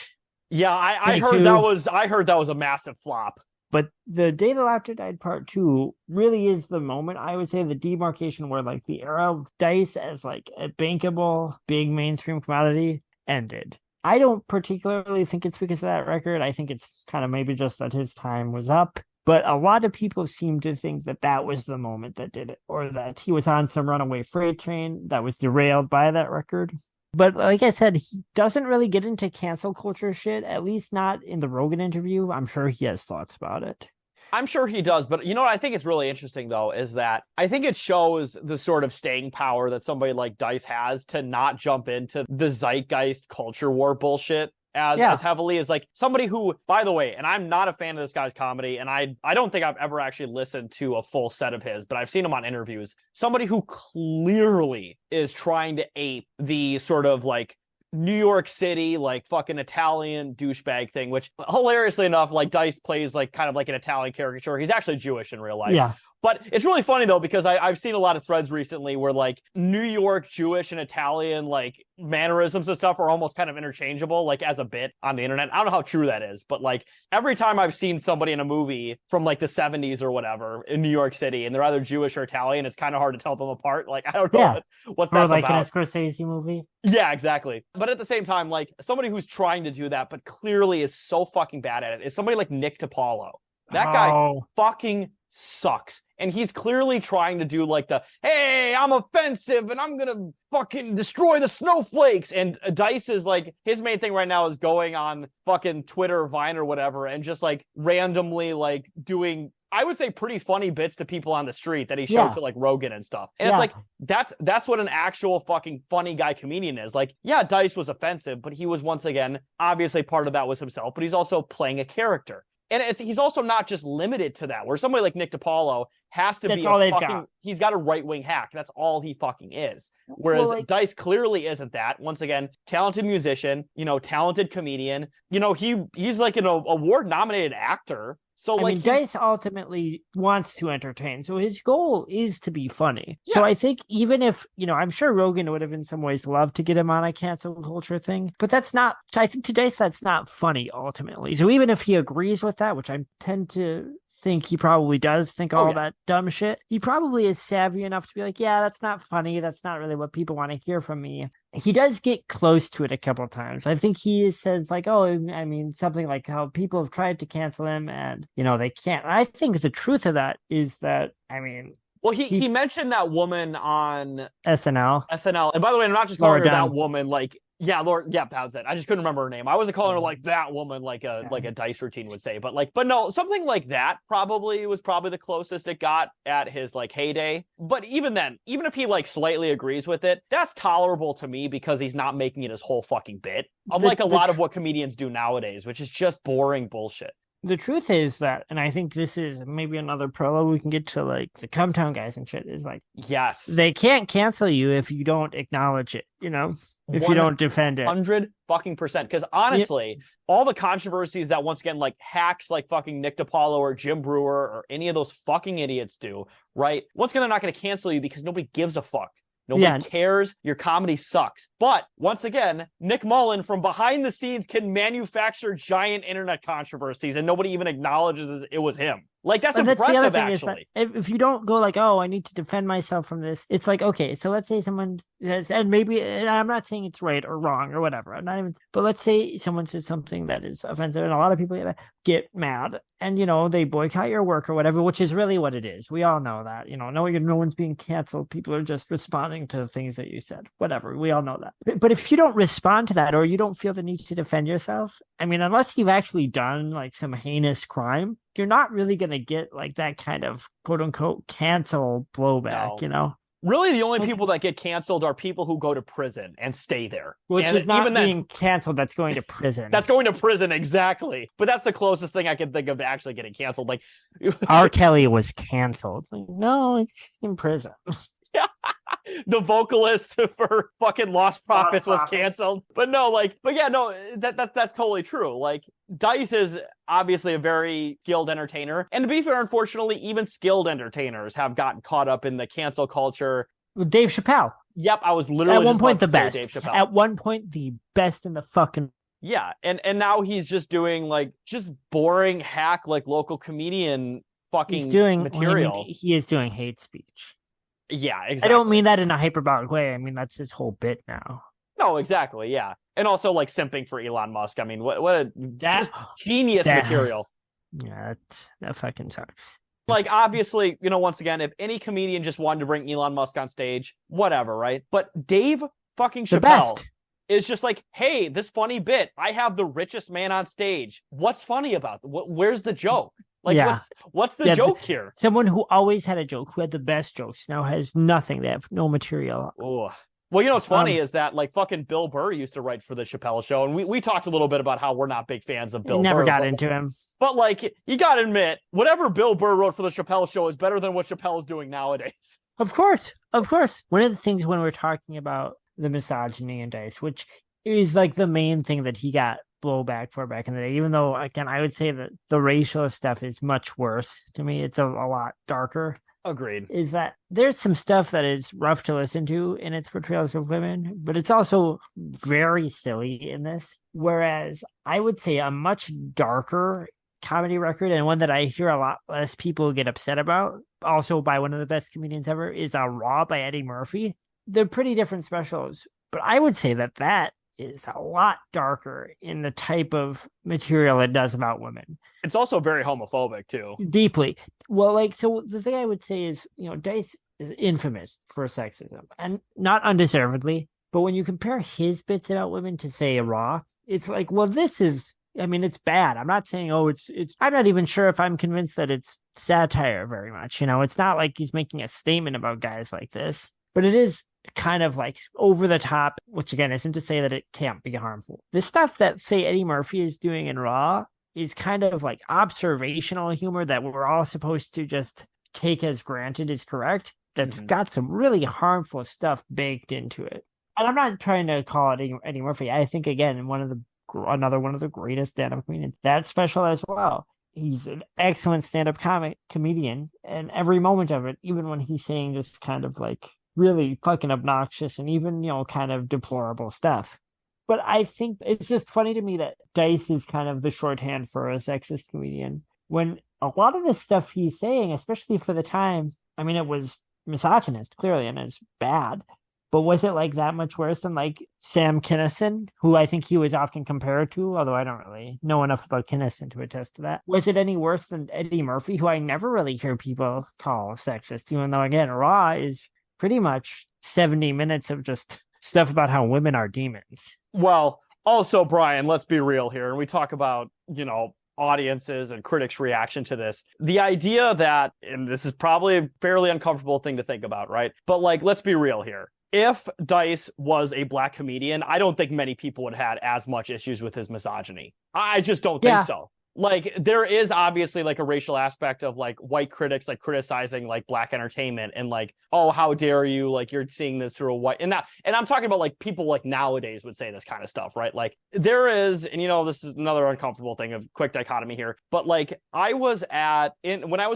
Yeah, I heard that was a massive flop. But The Day the Laughter Died Part 2 really is the moment, I would say, the demarcation where like the era of Dice as like a bankable, big mainstream commodity ended. I don't particularly think it's because of that record. I think it's kind of maybe just that his time was up. But a lot of people seem to think that that was the moment that did it, or that he was on some runaway freight train that was derailed by that record. But like I said, he doesn't really get into cancel culture shit, at least not in the Rogan interview. I'm sure he has thoughts about it. I'm sure he does. But what I think is really interesting, though, is that I think it shows the sort of staying power that somebody like Dice has to not jump into the zeitgeist culture war bullshit as heavily as like somebody who, by the way, and I'm not a fan of this guy's comedy, and I don't think I've ever actually listened to a full set of his, but I've seen him on interviews. Somebody who clearly is trying to ape the sort of like New York City, like fucking Italian douchebag thing, which hilariously enough, like Dice plays like kind of like an Italian caricature. He's actually Jewish in real life. Yeah. But it's really funny, though, because I've seen a lot of threads recently where, like, New York, Jewish, and Italian, like, mannerisms and stuff are almost kind of interchangeable, like, as a bit on the internet. I don't know how true that is, but, like, every time I've seen somebody in a movie from, like, the 70s or whatever in New York City, and they're either Jewish or Italian, it's kind of hard to tell them apart. Like, I don't know what that's like about. In a Scorsese movie. Yeah, exactly. But at the same time, like, somebody who's trying to do that, but clearly is so fucking bad at it, is somebody like Nick DiPaolo. That guy fucking sucks. And he's clearly trying to do like hey, I'm offensive and I'm gonna fucking destroy the snowflakes. And Dice is like, his main thing right now is going on fucking Twitter or Vine or whatever and just like randomly like doing, I would say, pretty funny bits to people on the street that he showed to like Rogan and stuff. And it's like, that's what an actual fucking funny guy comedian is. Like, yeah, Dice was offensive, but he was, once again, obviously part of that was himself, but he's also playing a character. And he's also not just limited to that, where somebody like Nick DiPaolo has to be a fucking, he's got a right-wing hack. That's all he fucking is. Whereas Dice clearly isn't that. Once again, talented musician, talented comedian. He's like an award-nominated actor. So I mean, Dice ultimately wants to entertain. So his goal is to be funny. Yeah. So I think even if, I'm sure Rogan would have in some ways loved to get him on a cancel culture thing, but I think to Dice, that's not funny ultimately. So even if he agrees with that, which I tend to think he probably does think all that dumb shit, he probably is savvy enough to be like, yeah, that's not funny. That's not really what people want to hear from me. He does get close to it a couple of times. I think he says like, something like how people have tried to cancel him and, they can't. And I think the truth of that is that, well, he mentioned that woman on SNL. And by the way, I'm not just calling her that woman, like, that was it. I just couldn't remember her name. I wasn't calling her like that woman, like a Dice routine would say, but no, something like that was probably the closest it got at his like heyday. But even then, even if he like slightly agrees with it, that's tolerable to me because he's not making it his whole fucking bit. Unlike a lot of what comedians do nowadays, which is just boring bullshit. The truth is that, and I think this is maybe another prologue we can get to, like, the Cumtown guys and shit, is like, yes, they can't cancel you if you don't acknowledge it, if you don't defend it. 100%. Because honestly, all the controversies that, once again, like hacks like fucking Nick DiPaolo or Jim Brewer or any of those fucking idiots do, right? Once again, they're not going to cancel you because nobody gives a fuck. Nobody cares. Your comedy sucks. But once again, Nick Mullen from behind the scenes can manufacture giant internet controversies and nobody even acknowledges it was him. Like, that's impressive, actually. If you don't go like, oh, I need to defend myself from this, it's like, okay, so let's say someone says, and maybe, and I'm not saying it's right or wrong or whatever, I'm not even, but let's say someone says something that is offensive and a lot of people get mad and, they boycott your work or whatever, which is really what it is. We all know that, no one's being canceled. People are just responding to things that you said, whatever. We all know that. But if you don't respond to that or you don't feel the need to defend yourself, I mean, unless you've actually done like some heinous crime, you're not really going to get like that kind of quote unquote cancel blowback, Really, the only people that get canceled are people who go to prison and stay there. Which is not even being canceled, that's going to prison. That's going to prison, exactly. But that's the closest thing I can think of to actually getting canceled. Like, R. Kelly was canceled. Like, no, it's in prison. The vocalist for fucking Lost Prophets was canceled. But that's totally true. Like, Dice is obviously a very skilled entertainer. And to be fair, unfortunately, even skilled entertainers have gotten caught up in the cancel culture. Dave Chappelle. Yep, I was literally at one point the best. Dave Chappelle. At one point, the best in the fucking. Yeah, and now he's just doing like just boring hack like local comedian fucking material. He is doing hate speech. Yeah, exactly. I don't mean that in a hyperbolic way. I mean, that's his whole bit now. No, exactly. Yeah. And also like simping for Elon Musk. I mean, what a just genius material. Yeah, that fucking sucks. Like, obviously, once again, if any comedian just wanted to bring Elon Musk on stage, whatever, right? But Dave fucking Chappelle is just like, hey, this funny bit, I have the richest man on stage. What's funny about it? Where's the joke? Like, what's the joke here? Someone who always had a joke, who had the best jokes, now has nothing. They have no material. Ooh. Well, what's funny is that, like, fucking Bill Burr used to write for the Chappelle Show, and we talked a little bit about how we're not big fans of Bill Burr. Never got into him. But, like, you gotta admit, whatever Bill Burr wrote for the Chappelle Show is better than what Chappelle is doing nowadays. Of course. One of the things when we're talking about the misogyny in Dice, which is, like, the main thing that he got blowback for back in the day, even though, again, I would say that the racial stuff is much worse to me. It's a lot darker. Agreed. Is that there's some stuff that is rough to listen to in its portrayals of women, but it's also very silly in this. Whereas I would say a much darker comedy record, and one that I hear a lot less people get upset about, also by one of the best comedians ever, is Raw by Eddie Murphy. They're pretty different specials, but I would say that is a lot darker in the type of material it does about women. It's also very homophobic too. Deeply. Well, so the thing I would say is, Dice is infamous for sexism, and not undeservedly, but when you compare his bits about women to, say, Raw, it's like, well, it's bad. I'm not saying, I'm not even sure if I'm convinced that it's satire very much. It's not like he's making a statement about guys like this, but it is kind of like over the top, which again isn't to say that it can't be harmful. The stuff that, say, Eddie Murphy is doing in Raw is kind of like observational humor that we're all supposed to just take as granted is correct. That's got some really harmful stuff baked into it. And I'm not trying to call it Eddie Murphy. I think, again, another one of the greatest stand-up comedians. That's special as well. He's an excellent stand-up comedian, and every moment of it, even when he's saying just kind of like really fucking obnoxious and even, kind of deplorable stuff. But I think it's just funny to me that Dice is kind of the shorthand for a sexist comedian, when a lot of the stuff he's saying, especially for the time, I mean, it was misogynist, clearly, and it's bad. But was it like that much worse than like Sam Kinison, who I think he was often compared to, although I don't really know enough about Kinison to attest to that? Was it any worse than Eddie Murphy, who I never really hear people call sexist, even though, again, Raw is pretty much 70 minutes of just stuff about how women are demons. Well, also, Brian, let's be real here. And we talk about, audiences and critics' reaction to this. The idea that, and this is probably a fairly uncomfortable thing to think about, right? But like, let's be real here. If Dice was a black comedian, I don't think many people would have had as much issues with his misogyny. I just don't think so. Like, there is obviously like a racial aspect of like white critics like criticizing like black entertainment and like, oh, how dare you, like you're seeing this through a white, and I'm talking about like people like nowadays would say this kind of stuff, right? Like there is, and this is another uncomfortable thing of quick dichotomy here, but like when I was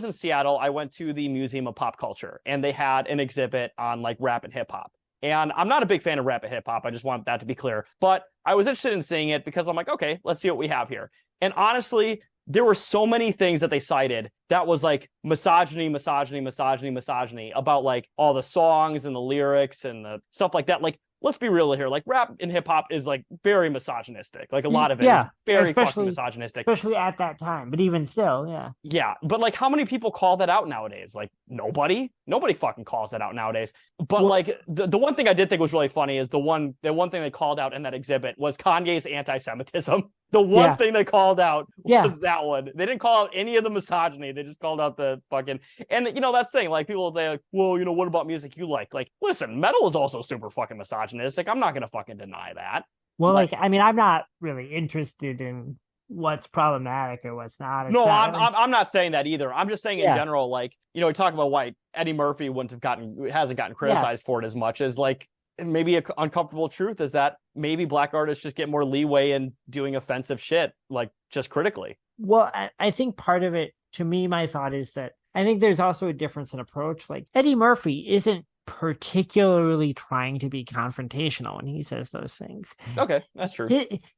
in Seattle, I went to the Museum of Pop Culture and they had an exhibit on like rap and hip hop. And I'm not a big fan of rap and hip hop. I just want that to be clear. But I was interested in seeing it because I'm like, okay, let's see what we have here. And honestly, there were so many things that they cited that was like misogyny, misogyny, misogyny, misogyny about like all the songs and the lyrics and the stuff like that. Like, let's be real here. Like, rap and hip hop is like very misogynistic. Like, a lot of it is very fucking misogynistic, especially at that time. But even still, yeah, yeah. But like, how many people call that out nowadays? Like, nobody fucking calls that out nowadays. But well, like, the one thing I did think was really funny is the one thing they called out in that exhibit was Kanye's anti-Semitism. The one thing they called out was that one. They didn't call out any of the misogyny. They just called out the fucking, and you know, that's the thing. Like, people say, like, well, you know, what about music you like? Like, listen, metal is also super fucking misogynistic. I'm not gonna fucking deny that. Well, like I mean, I'm not really interested in what's problematic or what's not. It's I'm not saying that either. I'm just saying in general, like, you know, we talk about why Eddie Murphy hasn't gotten criticized for it as much as like, maybe an uncomfortable truth is that maybe black artists just get more leeway in doing offensive shit, like, just critically. Well, I think part of it, to me, my thought is that I think there's also a difference in approach. Like, Eddie Murphy isn't particularly trying to be confrontational when he says those things. Okay, that's true.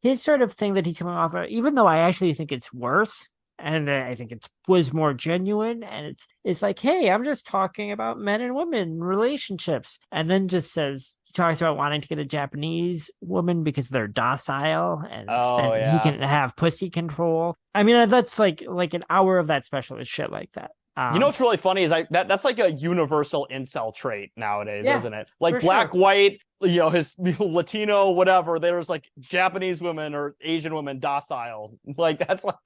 His sort of thing that he's coming off of, even though I actually think it's worse, and I think it was more genuine, and it's like, hey, I'm just talking about men and women relationships, and then just says, he talks about wanting to get a Japanese woman because they're docile and he can have pussy control. I mean, that's like an hour of that special is shit like that. You know what's really funny is that's like a universal incel trait nowadays, isn't it? Like, black, white, you know, his Latino, whatever. There's like Japanese women or Asian women docile. Like, that's like,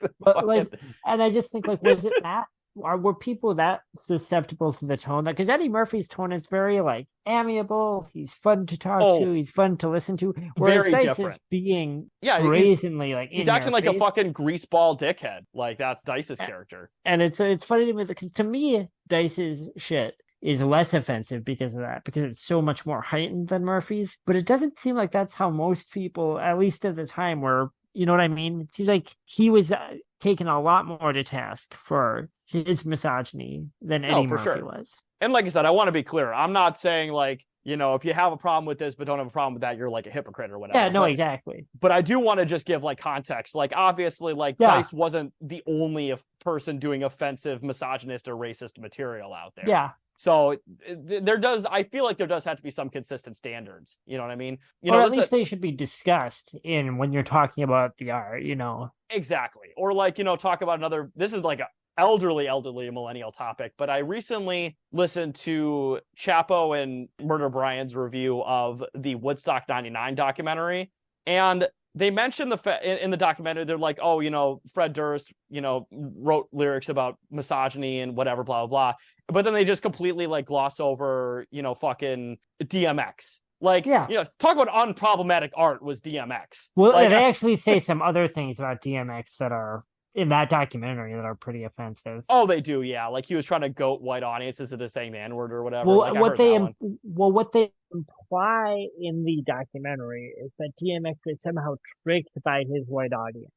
and I just think, like, was it that? Were people that susceptible to the tone? Because Eddie Murphy's tone is very like amiable. He's fun to talk to. He's fun to listen to. Whereas very Dice different. Is being brazenly like he's acting like a fucking greaseball dickhead. Like, that's Dice's character. And it's funny to me because to me, Dice's shit is less offensive because of that, because it's so much more heightened than Murphy's. But it doesn't seem like that's how most people, at least at the time, were. You know what I mean? It seems like he was taken a lot more to task for his misogyny than Eddie Murphy was. And like I said, I want to be clear. I'm not saying, like, you know, if you have a problem with this but don't have a problem with that, you're like a hypocrite or whatever. Yeah, no, exactly. But I do want to just give like context. Like, obviously, like, Dice wasn't the only person doing offensive, misogynist or racist material out there. Yeah. So I feel like there does have to be some consistent standards. You know what I mean? Or at least they should be discussed when you're talking about the art, you know? Exactly. Or like, you know, talk about this is like a elderly millennial topic, but I recently listened to Chapo and Murder Brian's review of the Woodstock 99 documentary, and they mentioned in the documentary, they're like, oh, you know, Fred Durst, you know, wrote lyrics about misogyny and whatever, blah, blah, blah. But then they just completely like gloss over, you know, fucking DMX. Like, you know, talk about unproblematic art was DMX. Well, like, they actually say some other things about DMX that are in that documentary that are pretty offensive. Oh, they do, yeah. Like, he was trying to goat white audiences into saying the N-word or whatever. Well, like, what they imply in the documentary is that DMX was somehow tricked by his white audience.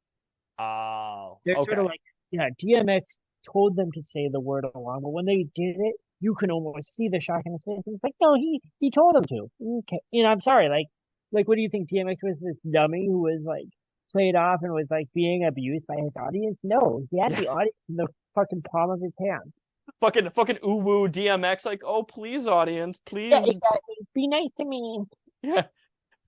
Oh, they're sort of like, DMX told them to say the word along, but when they did it, you can almost see the shock in his face. It's like, no, he told them to. Okay, you know, I'm sorry. Like, what do you think? DMX was this dummy who was like played off and was like being abused by his audience? No, he had the audience in the fucking palm of his hand. Fucking woo DMX, like, oh, please, audience, please. Yeah, exactly. Be nice to me. Yeah,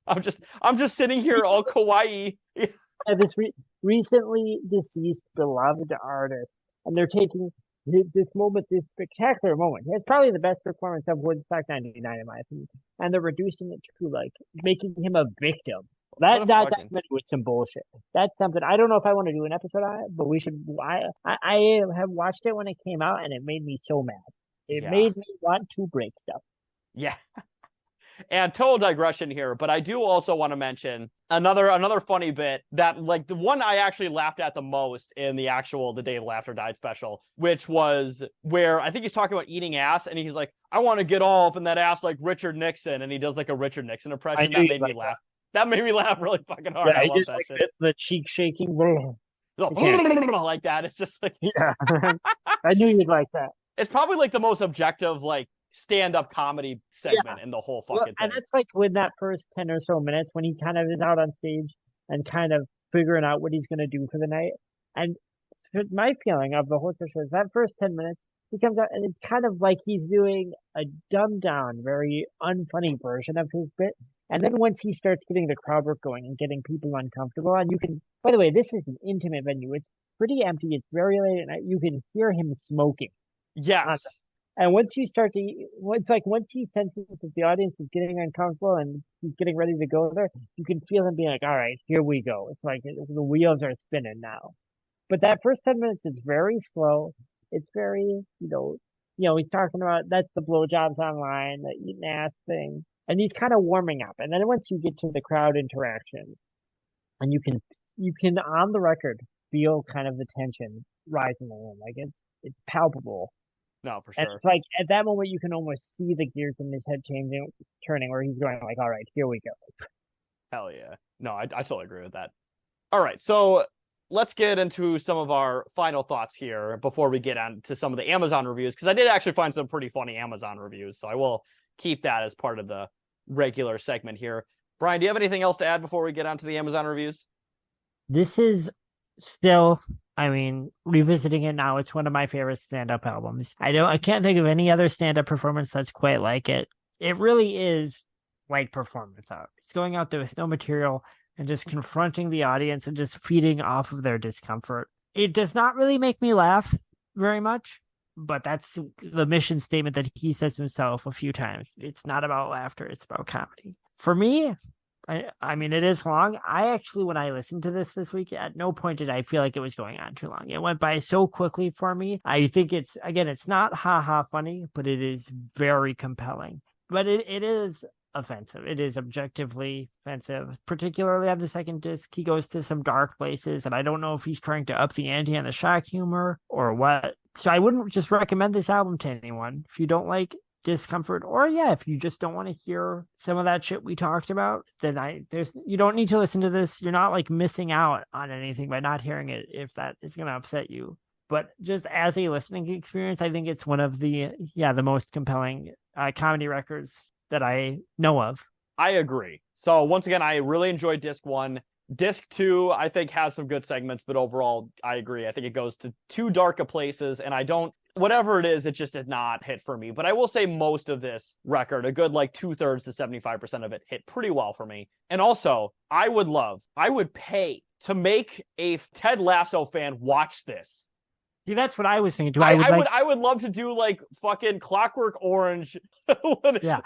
I'm just sitting here all kawaii. This recently deceased beloved artist, and they're taking this moment, this spectacular moment. It's probably the best performance of Woodstock 99, in my opinion. And they're reducing it to like making him a victim. That was some bullshit. That's something I don't know if I want to do an episode on it, but we should. I have watched it when it came out, and it made me so mad. It made me want to break stuff. Yeah. And total digression here, but I do also want to mention another funny bit that, like, the one I actually laughed at the most in the Day the Laughter Died special, which was where I think he's talking about eating ass, and he's like, I want to get all up in that ass like Richard Nixon, and he does like a Richard Nixon impression. That made me laugh. That made me laugh really fucking hard. Yeah, I just like the cheek shaking. Like that. It's just like, yeah. I knew you'd like that. It's probably like the most objective, like, stand-up comedy segment in the whole Well, fucking and thing. that's like when that first 10 or so minutes when he kind of is out on stage and kind of figuring out what he's going to do for the night. And my feeling of the whole show is that first 10 minutes, he comes out and it's kind of like he's doing a dumbed down, very unfunny version of his bit. And then once he starts getting the crowd work going and getting people uncomfortable, and you can, by the way, this is an intimate venue. It's pretty empty. It's very late at night. You can hear him smoking. Yes. And once you start to, it's like once he senses that the audience is getting uncomfortable and he's getting ready to go there, you can feel him being like, all right, here we go. It's like the wheels are spinning now. But that first 10 minutes is very slow. It's very, he's talking about that's the blowjobs online, the eating ass thing. And he's kind of warming up. And then once you get to the crowd interactions and you can on the record feel kind of the tension rise in the room. Like it's palpable. No, for And sure. it's like at that moment you can almost see the gears in his head turning where he's going like, all right, here we go. Hell yeah. No, I totally agree with that. All right, so let's get into some of our final thoughts here before we get on to some of the Amazon reviews, because I did actually find some pretty funny Amazon reviews, so I will keep that as part of the regular segment here. Brian, do you have anything else to add before we get on to the Amazon reviews? This is still, I mean, revisiting it now, it's one of my favorite stand-up albums. I can't think of any other stand-up performance that's quite like it. It really is like performance art. It's going out there with no material and just confronting the audience and just feeding off of their discomfort. It does not really make me laugh very much, but that's the mission statement that he says himself a few times. It's not about laughter, it's about comedy. For me, I mean, it is long. I actually, when I listened to this week, at no point did I feel like it was going on too long. It went by so quickly for me. I think it's not ha funny, but it is very compelling. But it is offensive. It is objectively offensive, particularly on the second disc. He goes to some dark places, and I don't know if he's trying to up the ante on the shock humor or what. So I wouldn't just recommend this album to anyone. If you don't like discomfort, or if you just don't want to hear some of that shit we talked about, then you don't need to listen to this. You're not like missing out on anything by not hearing it if that is going to upset you. But just as a listening experience, I think it's one of the most compelling comedy records that I know of. I agree. So once again, I really enjoyed disc 1. Disc 2, I think, has some good segments, but overall, I agree. I think it goes to too dark of places, and whatever it is, it just did not hit for me. But I will say most of this record, a good like 2/3 to 75% of it, hit pretty well for me. And also, I would pay to make a Ted Lasso fan watch this. See, that's what I was thinking too. I would love to do like fucking Clockwork Orange,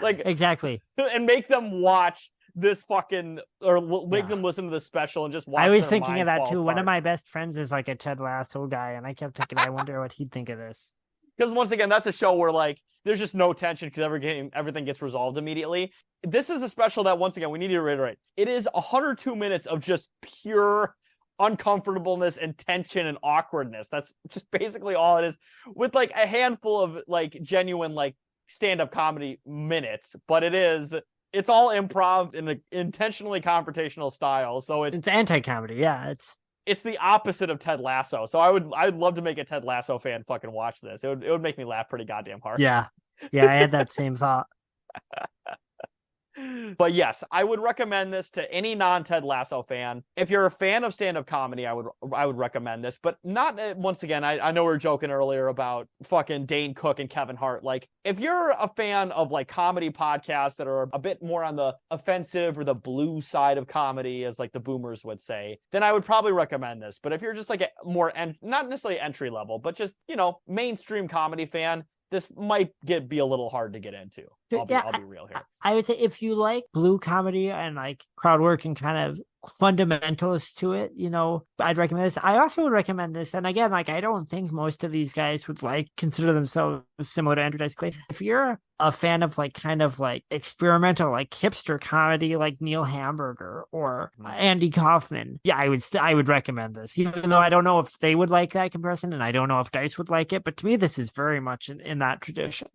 like exactly, and make them watch this fucking or make them listen to this special and just watch. I was thinking of that too. One of my best friends is like a Ted Lasso guy, and I kept thinking, I wonder what he'd think of this. Because once again, that's a show where like there's just no tension because everything gets resolved immediately. This is a special that once again we need to reiterate. It is 102 minutes of just pure uncomfortableness and tension and awkwardness. That's just basically all it is, with like a handful of like genuine like stand-up comedy minutes. But it's all improv in an intentionally confrontational style. So it's anti-comedy. Yeah, it's the opposite of Ted Lasso. So I'd love to make a Ted Lasso fan fucking watch this. It would make me laugh pretty goddamn hard. Yeah, I had that same thought. But yes, I would recommend this to any non-Ted Lasso fan. If you're a fan of stand-up comedy, I would recommend this. But not, once again, I know we were joking earlier about fucking Dane Cook and Kevin Hart. Like, if you're a fan of like comedy podcasts that are a bit more on the offensive or the blue side of comedy, as like the boomers would say, then I would probably recommend this. But if you're just like a more, not necessarily entry level, but just, mainstream comedy fan, this might be a little hard to get into. I'll be real here. I would say if you like blue comedy and like crowd work and kind of fundamentals to it, I'd recommend this. I also would recommend this. And again, like I don't think most of these guys would consider themselves similar to Andrew Dice Clay. If you're a fan of like kind of like experimental, like hipster comedy, like Neil Hamburger or Andy Kaufman, I would recommend this. Even though I don't know if they would like that comparison, and I don't know if Dice would like it, but to me, this is very much in that tradition.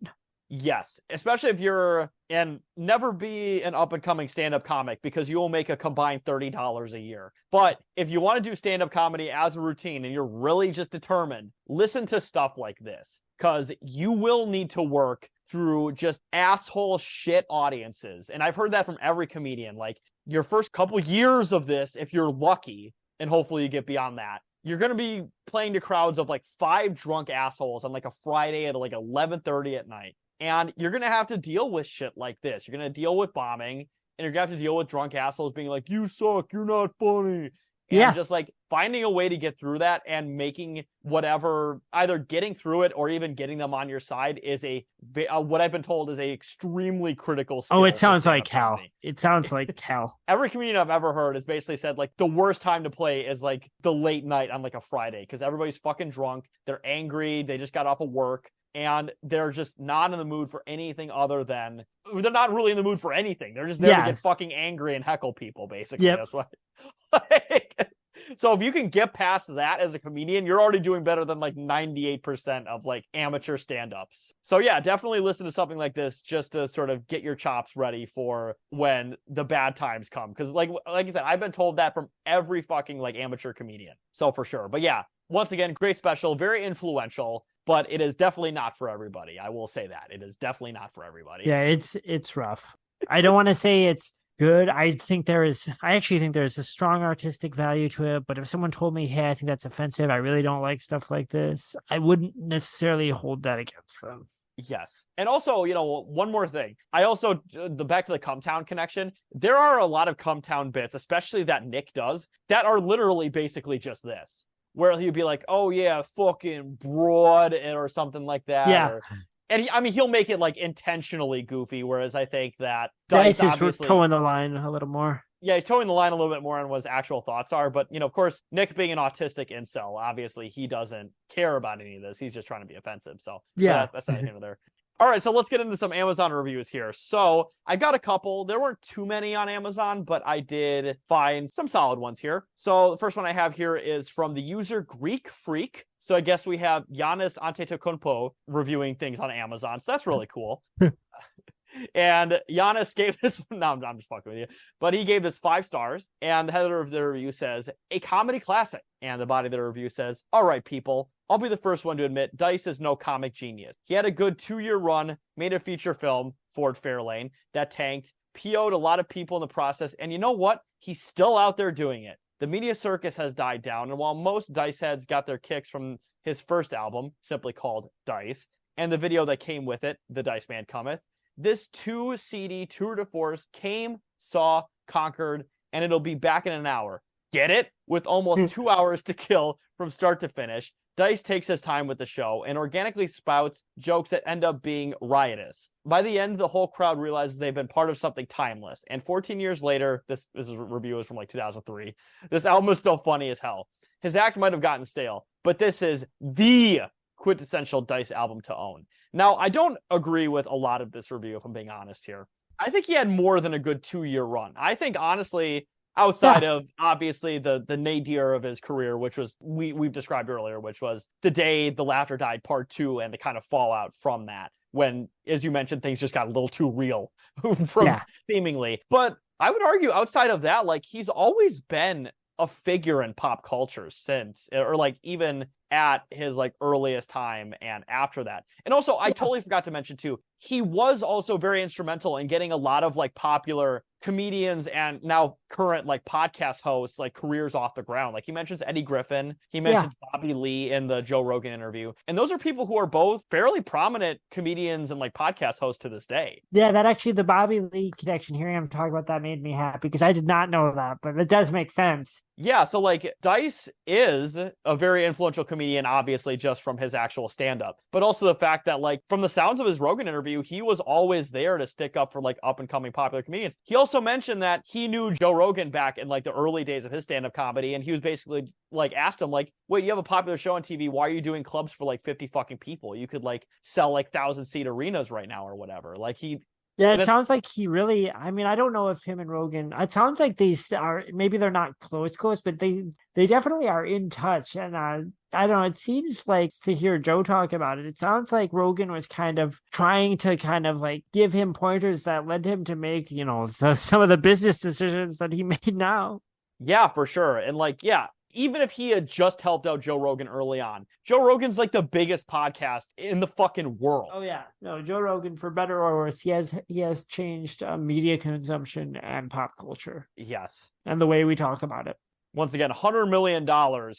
Yes, especially if and never be an up-and-coming stand-up comic because you will make a combined $30 a year. But if you want to do stand-up comedy as a routine and you're really just determined, listen to stuff like this because you will need to work through just asshole shit audiences. And I've heard that from every comedian. Like, your first couple years of this, if you're lucky, and hopefully you get beyond that, you're going to be playing to crowds of like 5 drunk assholes on like a Friday at like 11:30 at night. And you're going to have to deal with shit like this. You're going to deal with bombing, and you're going to have to deal with drunk assholes being like, you suck, you're not funny. And just like finding a way to get through that and making whatever, either getting through it or even getting them on your side is what I've been told is a extremely critical skill. Oh, it sounds like hell. It sounds like hell. Every comedian I've ever heard has basically said like the worst time to play is like the late night on like a Friday, because everybody's fucking drunk. They're angry. They just got off of work. And they're just not in the mood for anything other than, they're not really in the mood for anything. They're just there to get fucking angry and heckle people, basically. Yep. That's what. Like, so if you can get past that as a comedian, you're already doing better than like 98% of like amateur stand-ups. So yeah, definitely listen to something like this just to sort of get your chops ready for when the bad times come. Because like I said, I've been told that from every fucking like amateur comedian. So for sure. But yeah, once again, great special, very influential. But it is definitely not for everybody. I will say that. It is definitely not for everybody. Yeah, it's rough. I don't want to say it's good. I actually think there's a strong artistic value to it. But if someone told me, hey, I think that's offensive, I really don't like stuff like this, I wouldn't necessarily hold that against them. Yes. And also, one more thing. I also, back to the Cumtown connection, there are a lot of Cumtown bits, especially that Nick does, that are literally basically just this. Where he'd be like, oh yeah, fucking broad, or something like that. Yeah. And he'll make it like intentionally goofy, whereas I think that Dice is towing the line a little more. Yeah, he's towing the line a little bit more on what his actual thoughts are. But, of course, Nick being an autistic incel, obviously he doesn't care about any of this. He's just trying to be offensive. So yeah, that's not here there. All right, so let's get into some Amazon reviews here. So I got a couple. There weren't too many on Amazon, but I did find some solid ones here. So the first one I have here is from the user Greek Freak. So I guess we have Giannis Antetokounmpo reviewing things on Amazon. So that's really cool. And Giannis gave this, no, I'm just fucking with you, but he gave this 5 stars. And the header of the review says, a comedy classic. And the body of the review says, all right, people, I'll be the first one to admit Dice is no comic genius. He had a good 2-year run, made a feature film, Ford Fairlane, that tanked, PO'd a lot of people in the process. And you know what? He's still out there doing it. The media circus has died down. And while most Dice heads got their kicks from his first album, simply called Dice, and the video that came with it, The Dice Man Cometh, this 2-CD tour de force came, saw, conquered, and it'll be back in an hour. Get it? With almost 2 hours to kill from start to finish, Dice takes his time with the show and organically spouts jokes that end up being riotous. By the end, the whole crowd realizes they've been part of something timeless. And 14 years later, this review is from like 2003, this album is still funny as hell. His act might have gotten stale, but this is the quintessential Dice album to own. Now, I don't agree with a lot of this review, if I'm being honest here. I think he had more than a good 2-year run. I think, honestly, outside of, obviously, the nadir of his career, which was, we've described earlier, which was The Day the Laughter Died Part 2 and the kind of fallout from that, when, as you mentioned, things just got a little too real seemingly. But I would argue, outside of that, like, he's always been a figure in pop culture since, or like even at his like earliest time and after that. And also, I totally forgot to mention too, he was also very instrumental in getting a lot of like popular comedians and now current like podcast hosts like careers off the ground. Like he mentions Eddie Griffin, he mentions Bobby Lee in the Joe Rogan interview, and those are people who are both fairly prominent comedians and like podcast hosts to this day. Yeah, that actually, the Bobby Lee connection, hearing him talk about that made me happy because I did not know that, but it does make sense. Yeah, so like Dice is a very influential comedian, obviously, just from his actual stand-up, but also the fact that like from the sounds of his Rogan interview, he was always there to stick up for like up-and-coming popular comedians. He also mentioned that he knew Joe Rogan back in like the early days of his stand-up comedy, and he was basically like asked him like, wait, you have a popular show on TV, why are you doing clubs for like 50 fucking people? You could like sell like 1,000-seat arenas right now or whatever. Like yeah, it sounds like he really, I mean, I don't know if him and Rogan, it sounds like they are, maybe they're not close, but they definitely are in touch. And I don't know, it seems like, to hear Joe talk about it, it sounds like Rogan was kind of trying to kind of like give him pointers that led him to make, some of the business decisions that he made now. Yeah, for sure. And like, yeah, even if he had just helped out Joe Rogan early on, Joe Rogan's like the biggest podcast in the fucking world. Oh yeah, no, Joe Rogan, for better or worse, he has changed media consumption and pop culture. Yes, and the way we talk about it. Once again, $100 million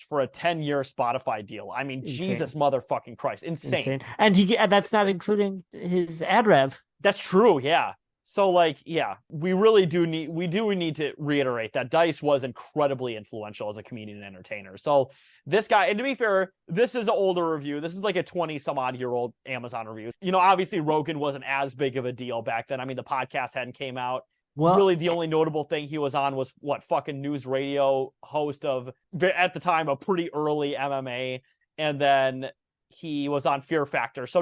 for a 10-year Spotify deal. I mean, insane. Jesus motherfucking Christ, insane. And that's not including his ad rev. That's true, yeah. So, like, yeah, we do need to reiterate that Dice was incredibly influential as a comedian and entertainer. So this guy, and to be fair, this is an older review. This is like a 20-some-odd-year-old Amazon review. You know, obviously Rogan wasn't as big of a deal back then. I mean, the podcast hadn't came out. Well, really, the only notable thing he was on was fucking news radio host of, at the time, a pretty early MMA. And then he was on Fear Factor. So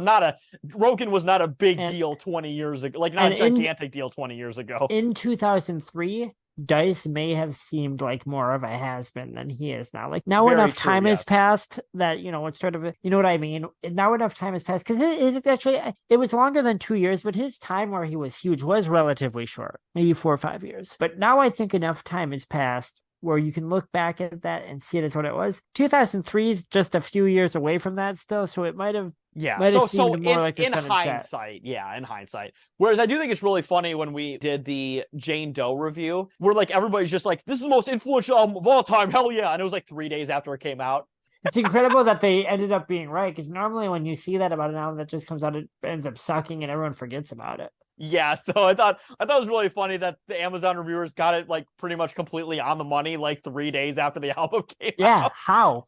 Rogan was not a big deal 20 years ago, like not a gigantic deal 20 years ago. In 2003, Dice may have seemed like more of a has-been than he is now. Like now enough time has passed that, you know, it's sort of, you know what I mean? Now enough time has passed because it was longer than 2 years, but his time where he was huge was relatively short, maybe 4 or 5 years. But now I think enough time has passed where you can look back at that and see it as what it was. 2003 is just a few years away from that still, so it might have so in hindsight, in hindsight. Whereas I do think it's really funny when we did the Jane Doe review, where like everybody's just like, this is the most influential album of all time, hell yeah. And it was like 3 days after it came out. It's incredible that they ended up being right, because normally when you see that about an album that just comes out, it ends up sucking and everyone forgets about it. Yeah, so I thought it was really funny that the Amazon reviewers got it like pretty much completely on the money like 3 days after the album came out. Yeah, how?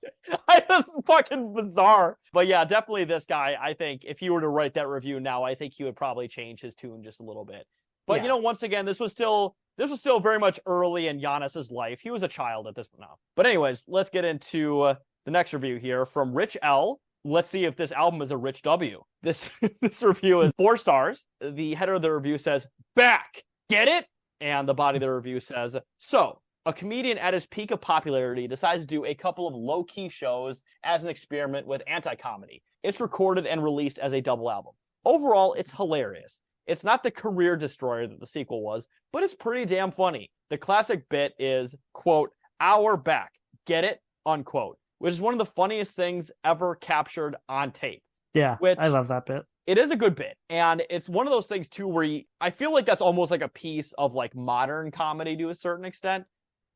That's fucking bizarre. But yeah, definitely this guy, I think if you were to write that review now, I think he would probably change his tune just a little bit. But you know, once again, this was still very much early in Giannis's life. He was a child at this point now. But anyways, let's get into the next review here from Rich L. Let's see if this album is a Rich W. This review is 4 stars. The header of the review says, back, get it? And the body of the review says, so, a comedian at his peak of popularity decides to do a couple of low-key shows as an experiment with anti-comedy. It's recorded and released as a double album. Overall, it's hilarious. It's not the career destroyer that the sequel was, but it's pretty damn funny. The classic bit is, quote, our back, get it, unquote, which is one of the funniest things ever captured on tape. Yeah, I love that bit. It is a good bit. And it's one of those things, too, where I feel like that's almost like a piece of like modern comedy to a certain extent.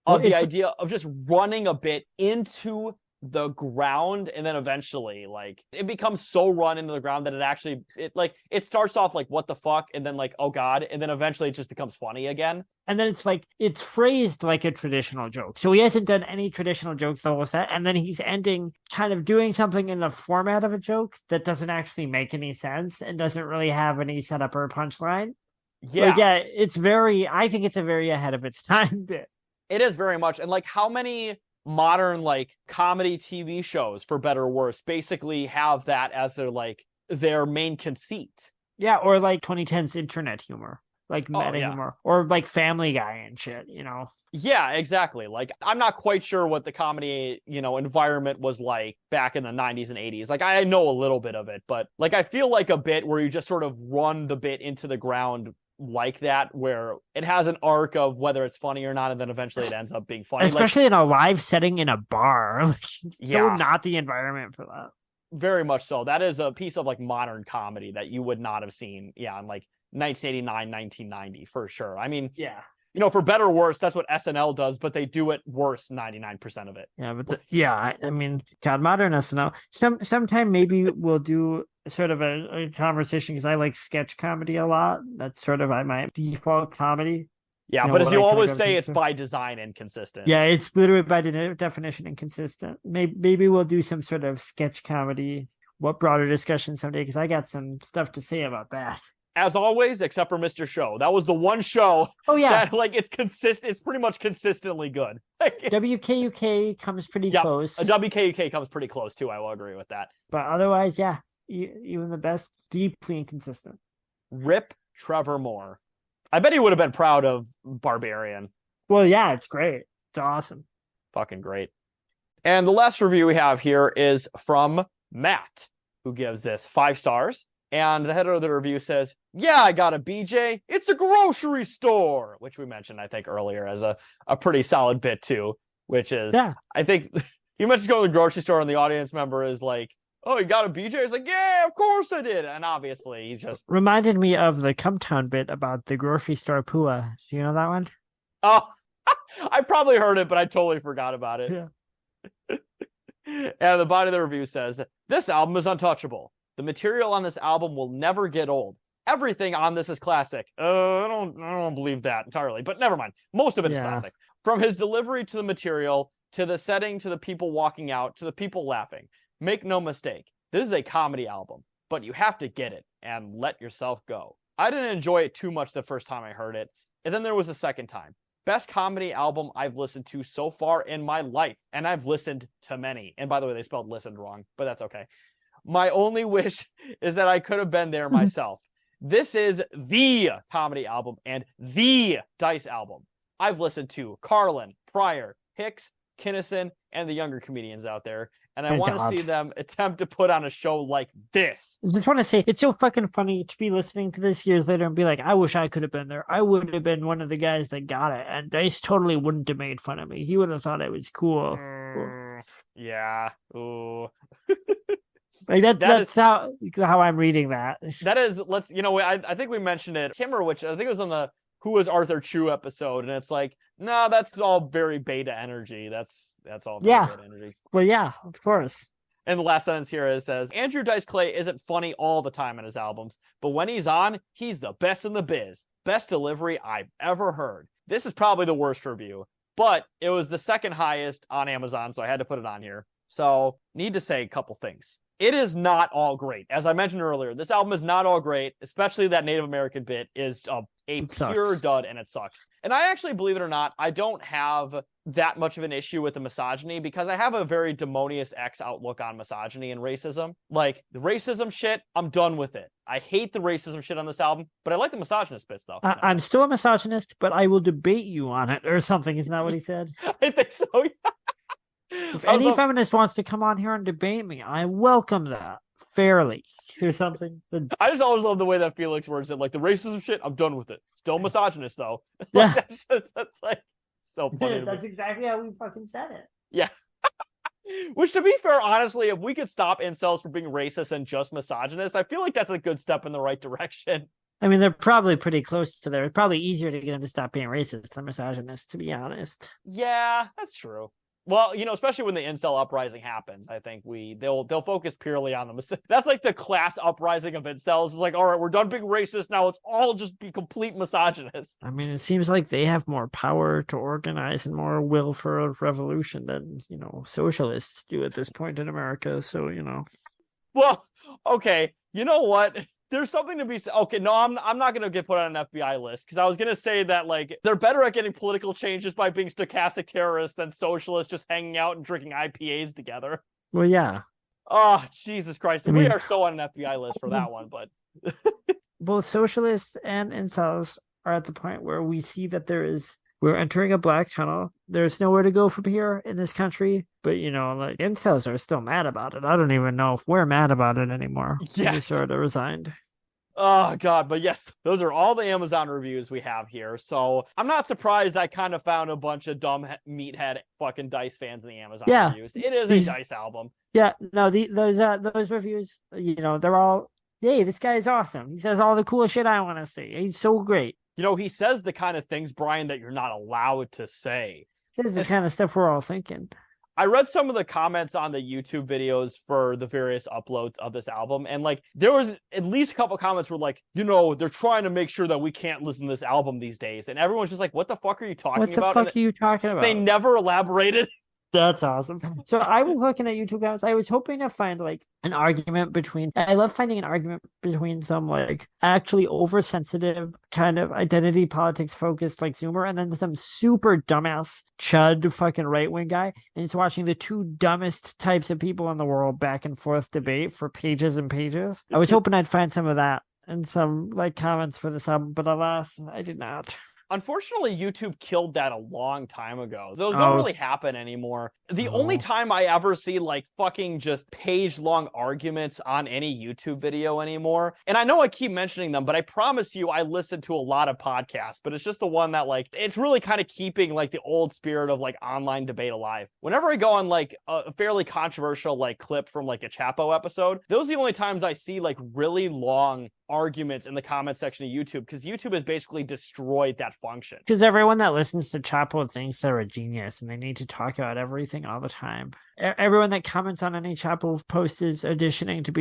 Of the idea of just running a bit into the ground, and then eventually like it becomes so run into the ground that it starts off like what the fuck, and then like oh god, and then eventually it just becomes funny again. And then it's like it's phrased like a traditional joke. So he hasn't done any traditional jokes the whole set, and then he's ending kind of doing something in the format of a joke that doesn't actually make any sense and doesn't really have any setup or punchline. Yeah. I think it's a very ahead of its time bit. It is very much. And like how many modern like comedy TV shows, for better or worse, basically have that as their main conceit. Yeah, or like 2010s internet humor, like meta humor, or like Family Guy and shit, you know? Yeah, exactly. Like I'm not quite sure what the comedy, environment was like back in the 90s and 80s. Like I know a little bit of it, but like I feel like a bit where you just sort of run the bit into the ground like that, where it has an arc of whether it's funny or not, and then eventually it ends up being funny, especially in a live setting in a bar. So not the environment for that. Very much so. That is a piece of like modern comedy that you would not have seen in like 1989 1990 for sure. I mean, for better or worse, that's what SNL does, but they do it worse 99% of it. Yeah, but I mean, God, modern SNL. Sometime maybe we'll do sort of a conversation, because I like sketch comedy a lot. That's sort of my default comedy. Yeah, but as you always say, it's by design inconsistent. Yeah, it's literally by definition inconsistent. Maybe we'll do some sort of sketch comedy, broader discussion someday, because I got some stuff to say about that. As always, except for Mr. Show. That was the one show that it's consistent. It's pretty much consistently good. WKUK comes pretty close. WKUK comes pretty close too. I will agree with that. But otherwise, even the best, deeply inconsistent. Rip Trevor Moore. I bet he would have been proud of Barbarian. Well, yeah, it's great. It's awesome. Fucking great. And the last review we have here is from Matt, who gives this 5 stars. And the header of the review says, yeah, I got a BJ. It's a grocery store, which we mentioned, I think, earlier as a pretty solid bit, too. which is, Yeah. I think you mentioned going to the grocery store and the audience member is like, oh, you got a BJ? It's like, yeah, of course I did. And obviously he's just Reminded me of the Cumtown bit about the grocery store pua. Do you know that one? oh, I probably heard it, but I totally forgot about it. Yeah. And the body of the review says, this album is untouchable. The material on this album will never get old. Everything on this is classic. I don't believe that entirely, but never mind. Most of it is classic. From his delivery to the material, to the setting, to the people walking out, to the people laughing. Make no mistake, this is a comedy album, but you have to get it and let yourself go. I didn't enjoy it too much the first time I heard it, and then there was a second time. Best comedy album I've listened to so far in my life, and I've listened to many. And by the way, they spelled listened wrong, but that's okay. My only wish is that I could have been there myself. This is the comedy album and the Dice album. I've listened to Carlin, Pryor, Hicks, Kinnison, and the younger comedians out there, and I want to see them attempt to put on a show like this. I just want to say, it's so fucking funny to be listening to this years later and be like, I wish I could have been there. I would have been one of the guys that got it, and Dice totally wouldn't have made fun of me. He would have thought it was cool. Yeah. Ooh. Like that's how I'm reading that. That is, I think we mentioned it. I can't remember which. I think it was on the Who Was Arthur Chu episode, and it's like, no, that's all very beta energy. That's all very beta energy. Well, yeah, of course. And the last sentence here is says, Andrew Dice Clay isn't funny all the time in his albums, but when he's on, he's the best in the biz. Best delivery I've ever heard. This is probably the worst review, but it was the second highest on Amazon, so I had to put it on here. So, need to say a couple things. It is not all great. As I mentioned earlier, this album is not all great, especially that Native American bit is a pure dud, and it sucks. And I actually, believe it or not, I don't have that much of an issue with the misogyny because I have a very demonious X outlook on misogyny and racism. Like, the racism shit, I'm done with it. I hate the racism shit on this album, but I like the misogynist bits, though. I'm still a misogynist, but I will debate you on it or something. Isn't that what he said? I think so, yeah. If any feminist wants to come on here and debate me, I welcome that fairly or something. I just always love the way that Felix words it. Like, the racism shit, I'm done with it. Still misogynist, though. Yeah. That's like so funny. That's exactly how we fucking said it. Yeah. Which, to be fair, honestly, if we could stop incels from being racist and just misogynist, I feel like that's a good step in the right direction. I mean, they're probably pretty close to there. It's probably easier to get them to stop being racist than misogynist, to be honest. Yeah, that's true. Well, especially when the incel uprising happens, I think they'll focus purely on them. That's like the class uprising of incels. It's like, all right, we're done being racist now. Let's all just be complete misogynists. I mean, it seems like they have more power to organize and more will for a revolution than, socialists do at this point in America. So, Well, okay. You know what? There's something to be said. Okay, no, I'm not going to get put on an FBI list because I was going to say that, like, they're better at getting political changes by being stochastic terrorists than socialists just hanging out and drinking IPAs together. Well, yeah. Oh, Jesus Christ. We are so on an FBI list for that one, but... Both socialists and incels are at the point where we see that we're entering a black tunnel. There's nowhere to go from here in this country. But, like, incels are still mad about it. I don't even know if we're mad about it anymore. Yes. We sort of resigned. Oh, God. But yes, those are all the Amazon reviews we have here. So I'm not surprised I kind of found a bunch of dumb meathead fucking Dice fans in the Amazon reviews. It is a Dice album. Yeah. No, those reviews, they're all, hey, this guy is awesome. He says all the cool shit I want to see. He's so great. He says the kind of things, Brian, that you're not allowed to say. This is the kind of stuff we're all thinking. I read some of the comments on the YouTube videos for the various uploads of this album, and like there was at least a couple comments were like, they're trying to make sure that we can't listen to this album these days, and everyone's just like, what the fuck are you talking about? What the fuck are you talking about? They never elaborated. That's awesome. So I was looking at YouTube comments. I was hoping to find like an argument between. I love finding an argument between some like actually oversensitive kind of identity politics focused like Zoomer, and then some super dumbass chud fucking right wing guy, and it's watching the two dumbest types of people in the world back and forth debate for pages and pages. I was hoping I'd find some of that and some like comments for this album, but alas, I did not. Unfortunately, YouTube killed that a long time ago. Those don't Oh, really happen anymore. The only oh. time I ever see like fucking just page-long arguments on any YouTube video anymore, and I know I keep mentioning them, but I promise you I listen to a lot of podcasts, but it's just the one that like, it's really kind of keeping like the old spirit of like online debate alive. Whenever I go on like a fairly controversial like clip from like a Chapo episode, those are the only times I see like really long arguments in the comment section of YouTube, because YouTube has basically destroyed that function. Because everyone that listens to Chapo thinks they're a genius and they need to talk about everything all the time. Everyone that comments on any Chapo post is auditioning to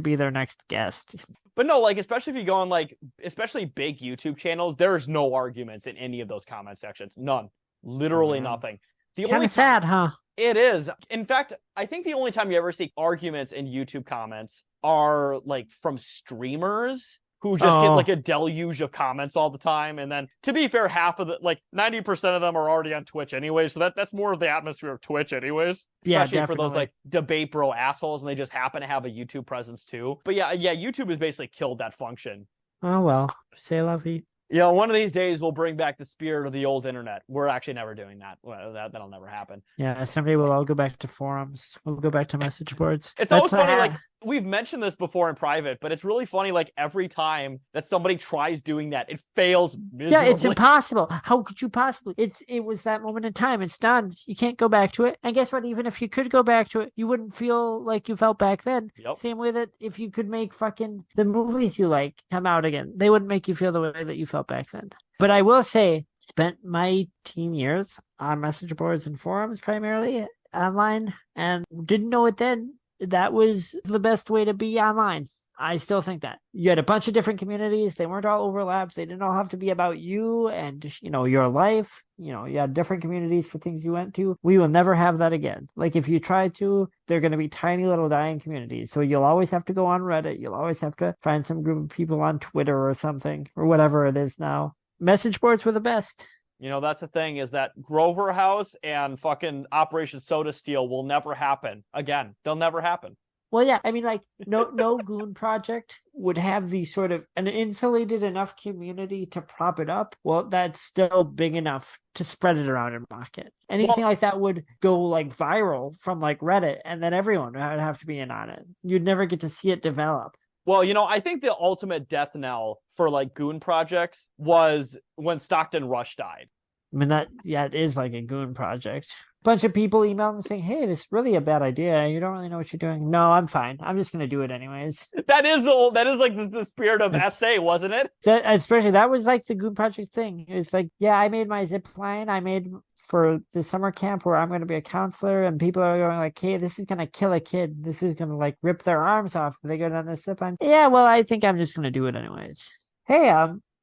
be their next guest. But no, like, especially if you go on like, especially big YouTube channels, there's no arguments in any of those comment sections. None. Literally nothing. The Kind only of sad, huh? It is. In fact, I think the only time you ever see arguments in YouTube comments are like from streamers who just get like a deluge of comments all the time. And then, to be fair, half of the, like 90% of them are already on Twitch anyway. So that's more of the atmosphere of Twitch anyways. Especially Yeah, for those like debate bro assholes, and they just happen to have a YouTube presence too. But yeah, YouTube has basically killed that function. Oh well, c'est la vie. You know, one of these days we'll bring back the spirit of the old internet. We're actually never doing that. Well, that'll never happen. Yeah, someday we'll all go back to forums. We'll go back to message boards. It's always funny, like, we've mentioned this before in private, but it's really funny, like, every time that somebody tries doing that, it fails miserably. Yeah, it's impossible. How could you possibly? It was that moment in time. It's done. You can't go back to it. And guess what? Even if you could go back to it, you wouldn't feel like you felt back then. Yep. Same way that if you could make fucking the movies you like come out again, they wouldn't make you feel the way that you felt back then. But I will say, spent my teen years on message boards and forums primarily online, and didn't know it then. That was the best way to be online. I still think that. You had a bunch of different communities. They weren't all overlapped. They didn't all have to be about you and, your life. You had different communities for things you went to. We will never have that again. Like, if you try to, they're going to be tiny little dying communities. So you'll always have to go on Reddit. You'll always have to find some group of people on Twitter or something, or whatever it is now. Message boards were the best. That's the thing, is that Grover House and fucking Operation Soda Steel will never happen again. They'll never happen. Well, yeah, I mean, like, no goon project would have the sort of an insulated enough community to prop it up. Well, that's still big enough to spread it around and mock it. Anything like that would go like viral from like Reddit, and then everyone would have to be in on it. You'd never get to see it develop. Well, I think the ultimate death knell for like goon projects was when Stockton Rush died. I mean, it is like a goon project. Bunch of people emailed me saying, "Hey, this is really a bad idea. You don't really know what you're doing." No, I'm fine. I'm just going to do it anyways. That is like the spirit of SA, wasn't it? That was like the goon project thing. It was like, yeah, I made my zip line. I made for the summer camp where I'm going to be a counselor, and people are going like, "Hey, this is going to kill a kid. This is going to like rip their arms off if they go down this zip line." Yeah, well, I think I'm just going to do it anyways. Hey,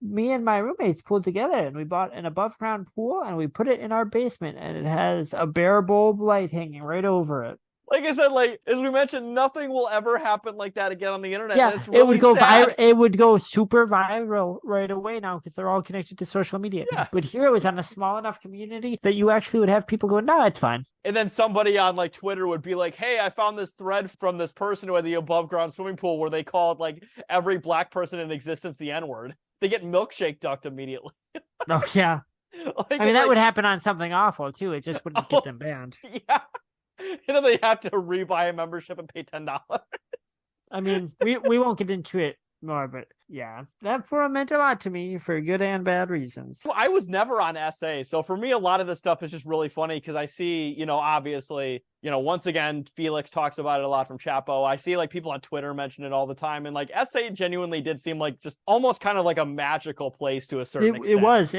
me and my roommates pulled together and we bought an above ground pool and we put it in our basement, and it has a bare bulb light hanging right over it. Like I said, like as we mentioned, nothing will ever happen like that again on the internet. Yeah, it's really it would go sad. It would go super viral right away now because they're all connected to social media. Yeah. But here it was on a small enough community that you actually would have people going, "No, it's fine." And then somebody on like Twitter would be like, "Hey, I found this thread from this person who had the above ground swimming pool where they called like every black person in existence the N-word." They get milkshake ducked immediately. Oh yeah. Like, I mean, that would happen on something awful too. It just wouldn't get them banned. Yeah. And then they have to rebuy a membership and pay $10. I mean, we won't get into it more, but yeah, that forum meant a lot to me for good and bad reasons. I was never on SA, so for me, a lot of this stuff is just really funny because I see, obviously, once again, Felix talks about it a lot from Chapo. I see like people on Twitter mention it all the time, and like SA genuinely did seem like just almost kind of like a magical place to a certain extent. It was.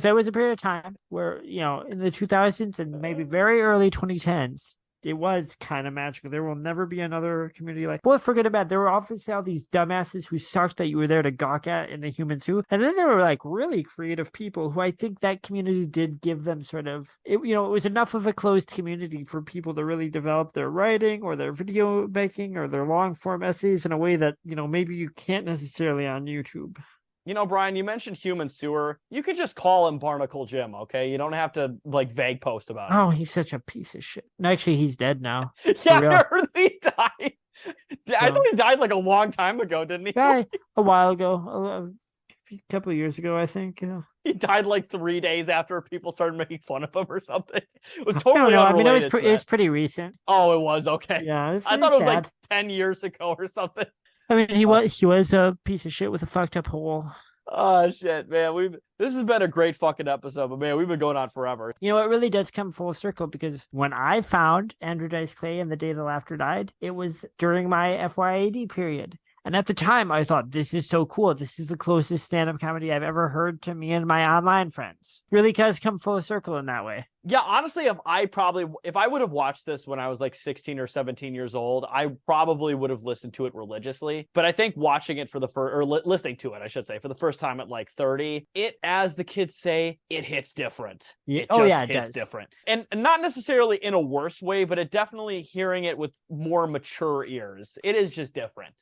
There was a period of time where, in the 2000s and maybe very early 2010s, it was kind of magical. There will never be another community like. Well, forget about it. There were obviously all these dumbasses who sucked that you were there to gawk at in the human suit, and then there were like really creative people who I think that community did give them sort of. It was enough of a closed community for people to really develop their writing or their video making or their long form essays in a way that maybe you can't necessarily on YouTube. Brian, you mentioned human sewer. You could just call him Barnacle Jim, okay? You don't have to, like, vague post about it. Oh, he's such a piece of shit. Actually, he's dead now. Yeah, I heard he died. I thought he died, like, a long time ago, didn't he? A while ago. A a couple of years ago, I think. He died like 3 days after people started making fun of him or something. It was I don't totally know. I mean, unrelated to it was that. pretty recent. Oh, it was okay. Yeah, I it thought was it was like sad. 10 years ago or something. I mean, Uh, he was a piece of shit with a fucked up hole. oh shit, man. This has been a great fucking episode, but man, we've been going on forever. You know, it really does come full circle because when I found Andrew Dice Clay and The Day the Laughter Died, it was during my FYAD period. And at the time, I thought, this is so cool. This is the closest stand-up comedy I've ever heard to me and my online friends. Really does come full circle in that way. Yeah, honestly, if I would have watched this when I was like 16 or 17 years old, I probably would have listened to it religiously. But I think watching it for the first, or listening to it, I should say, for the first time at like 30, it, as the kids say, it hits different. Yeah. It Oh, just yeah, it hits does. different. And not necessarily in a worse way, but it definitely hearing it with more mature ears. It is just different.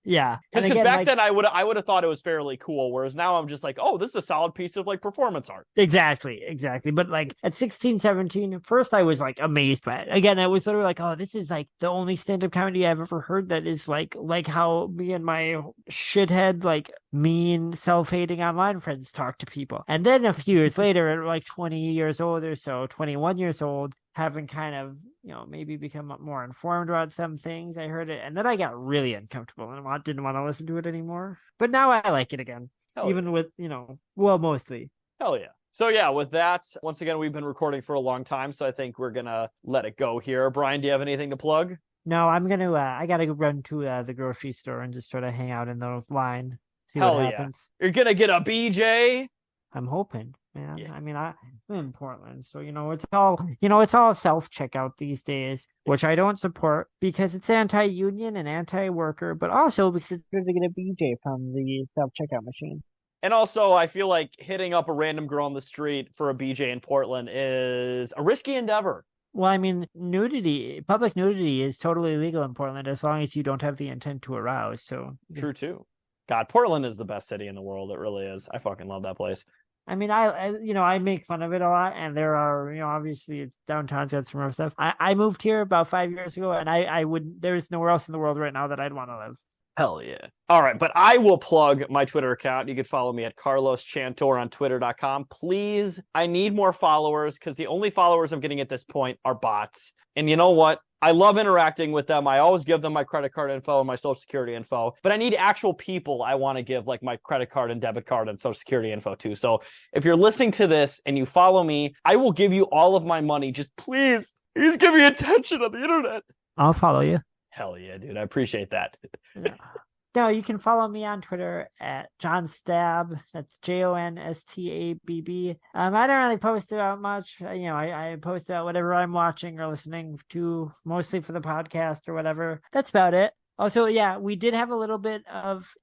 Yeah. And Because again, back like, then I would have thought it was fairly cool, whereas now I'm just like, oh, this is a solid piece of like performance art. exactly. But like at 16, 17, at first I was like amazed by it. Again, I was literally like, oh, this is like the only stand-up comedy I've ever heard that is like how me and my shithead, like mean, self-hating online friends talk to people. And then a few years later, at like 20 years old or so, 21 years old, having kind of, maybe become more informed about some things, I heard it. And then I got really uncomfortable and didn't want to listen to it anymore. But now I like it again. Hell Even yeah. with, well, mostly. Hell yeah. So yeah, with that, once again, we've been recording for a long time, so I think we're gonna let it go here. Brian, do you have anything to plug? No, I gotta run to the grocery store and just sort of hang out in the line, see what Hell yeah. happens. You're gonna get a BJ? I'm hoping, man. Yeah. I mean, I'm in Portland, so it's all self checkout these days, which I don't support because it's anti-union and anti-worker, but also because it's good to get a BJ from the self checkout machine. And also, I feel like hitting up a random girl on the street for a BJ in Portland is a risky endeavor. Well, I mean, public nudity is totally legal in Portland as long as you don't have the intent to arouse. So True too. God, Portland is the best city in the world. It really is. I fucking love that place. I mean, I make fun of it a lot, and there are, obviously it's downtown's got some rough stuff. I moved here about 5 years ago, and there's nowhere else in the world right now that I'd want to live. Hell yeah. All right, but I will plug my Twitter account. You can follow me at Carlos Chantor on twitter.com. Please, I need more followers because the only followers I'm getting at this point are bots. And you know what? I love interacting with them. I always give them my credit card info and my social security info, but I need actual people I want to give like my credit card and debit card and social security info to. So if you're listening to this and you follow me, I will give you all of my money. Just please give me attention on the internet. I'll follow you. Hell yeah, dude. I appreciate that. Yeah. No, you can follow me on Twitter at John Stab. That's JONSTABB. I don't really post about much. I post about whatever I'm watching or listening to, mostly for the podcast or whatever. That's about it. Also, yeah, we did have a little bit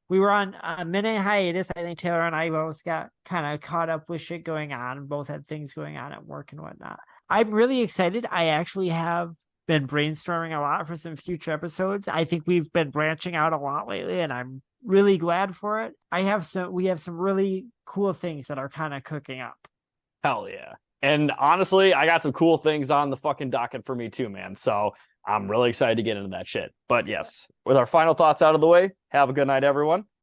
we were on a mini hiatus. I think Taylor and I both got kind of caught up with shit going on. Both had things going on at work and whatnot. I'm really excited. I actually have been brainstorming a lot for some future episodes. I think we've been branching out a lot lately, and I'm really glad for it. We have some really cool things that are kind of cooking up. Hell yeah. And honestly, I got some cool things on the fucking docket for me too, man. So I'm really excited to get into that shit. But yes, with our final thoughts out of the way, have a good night, everyone.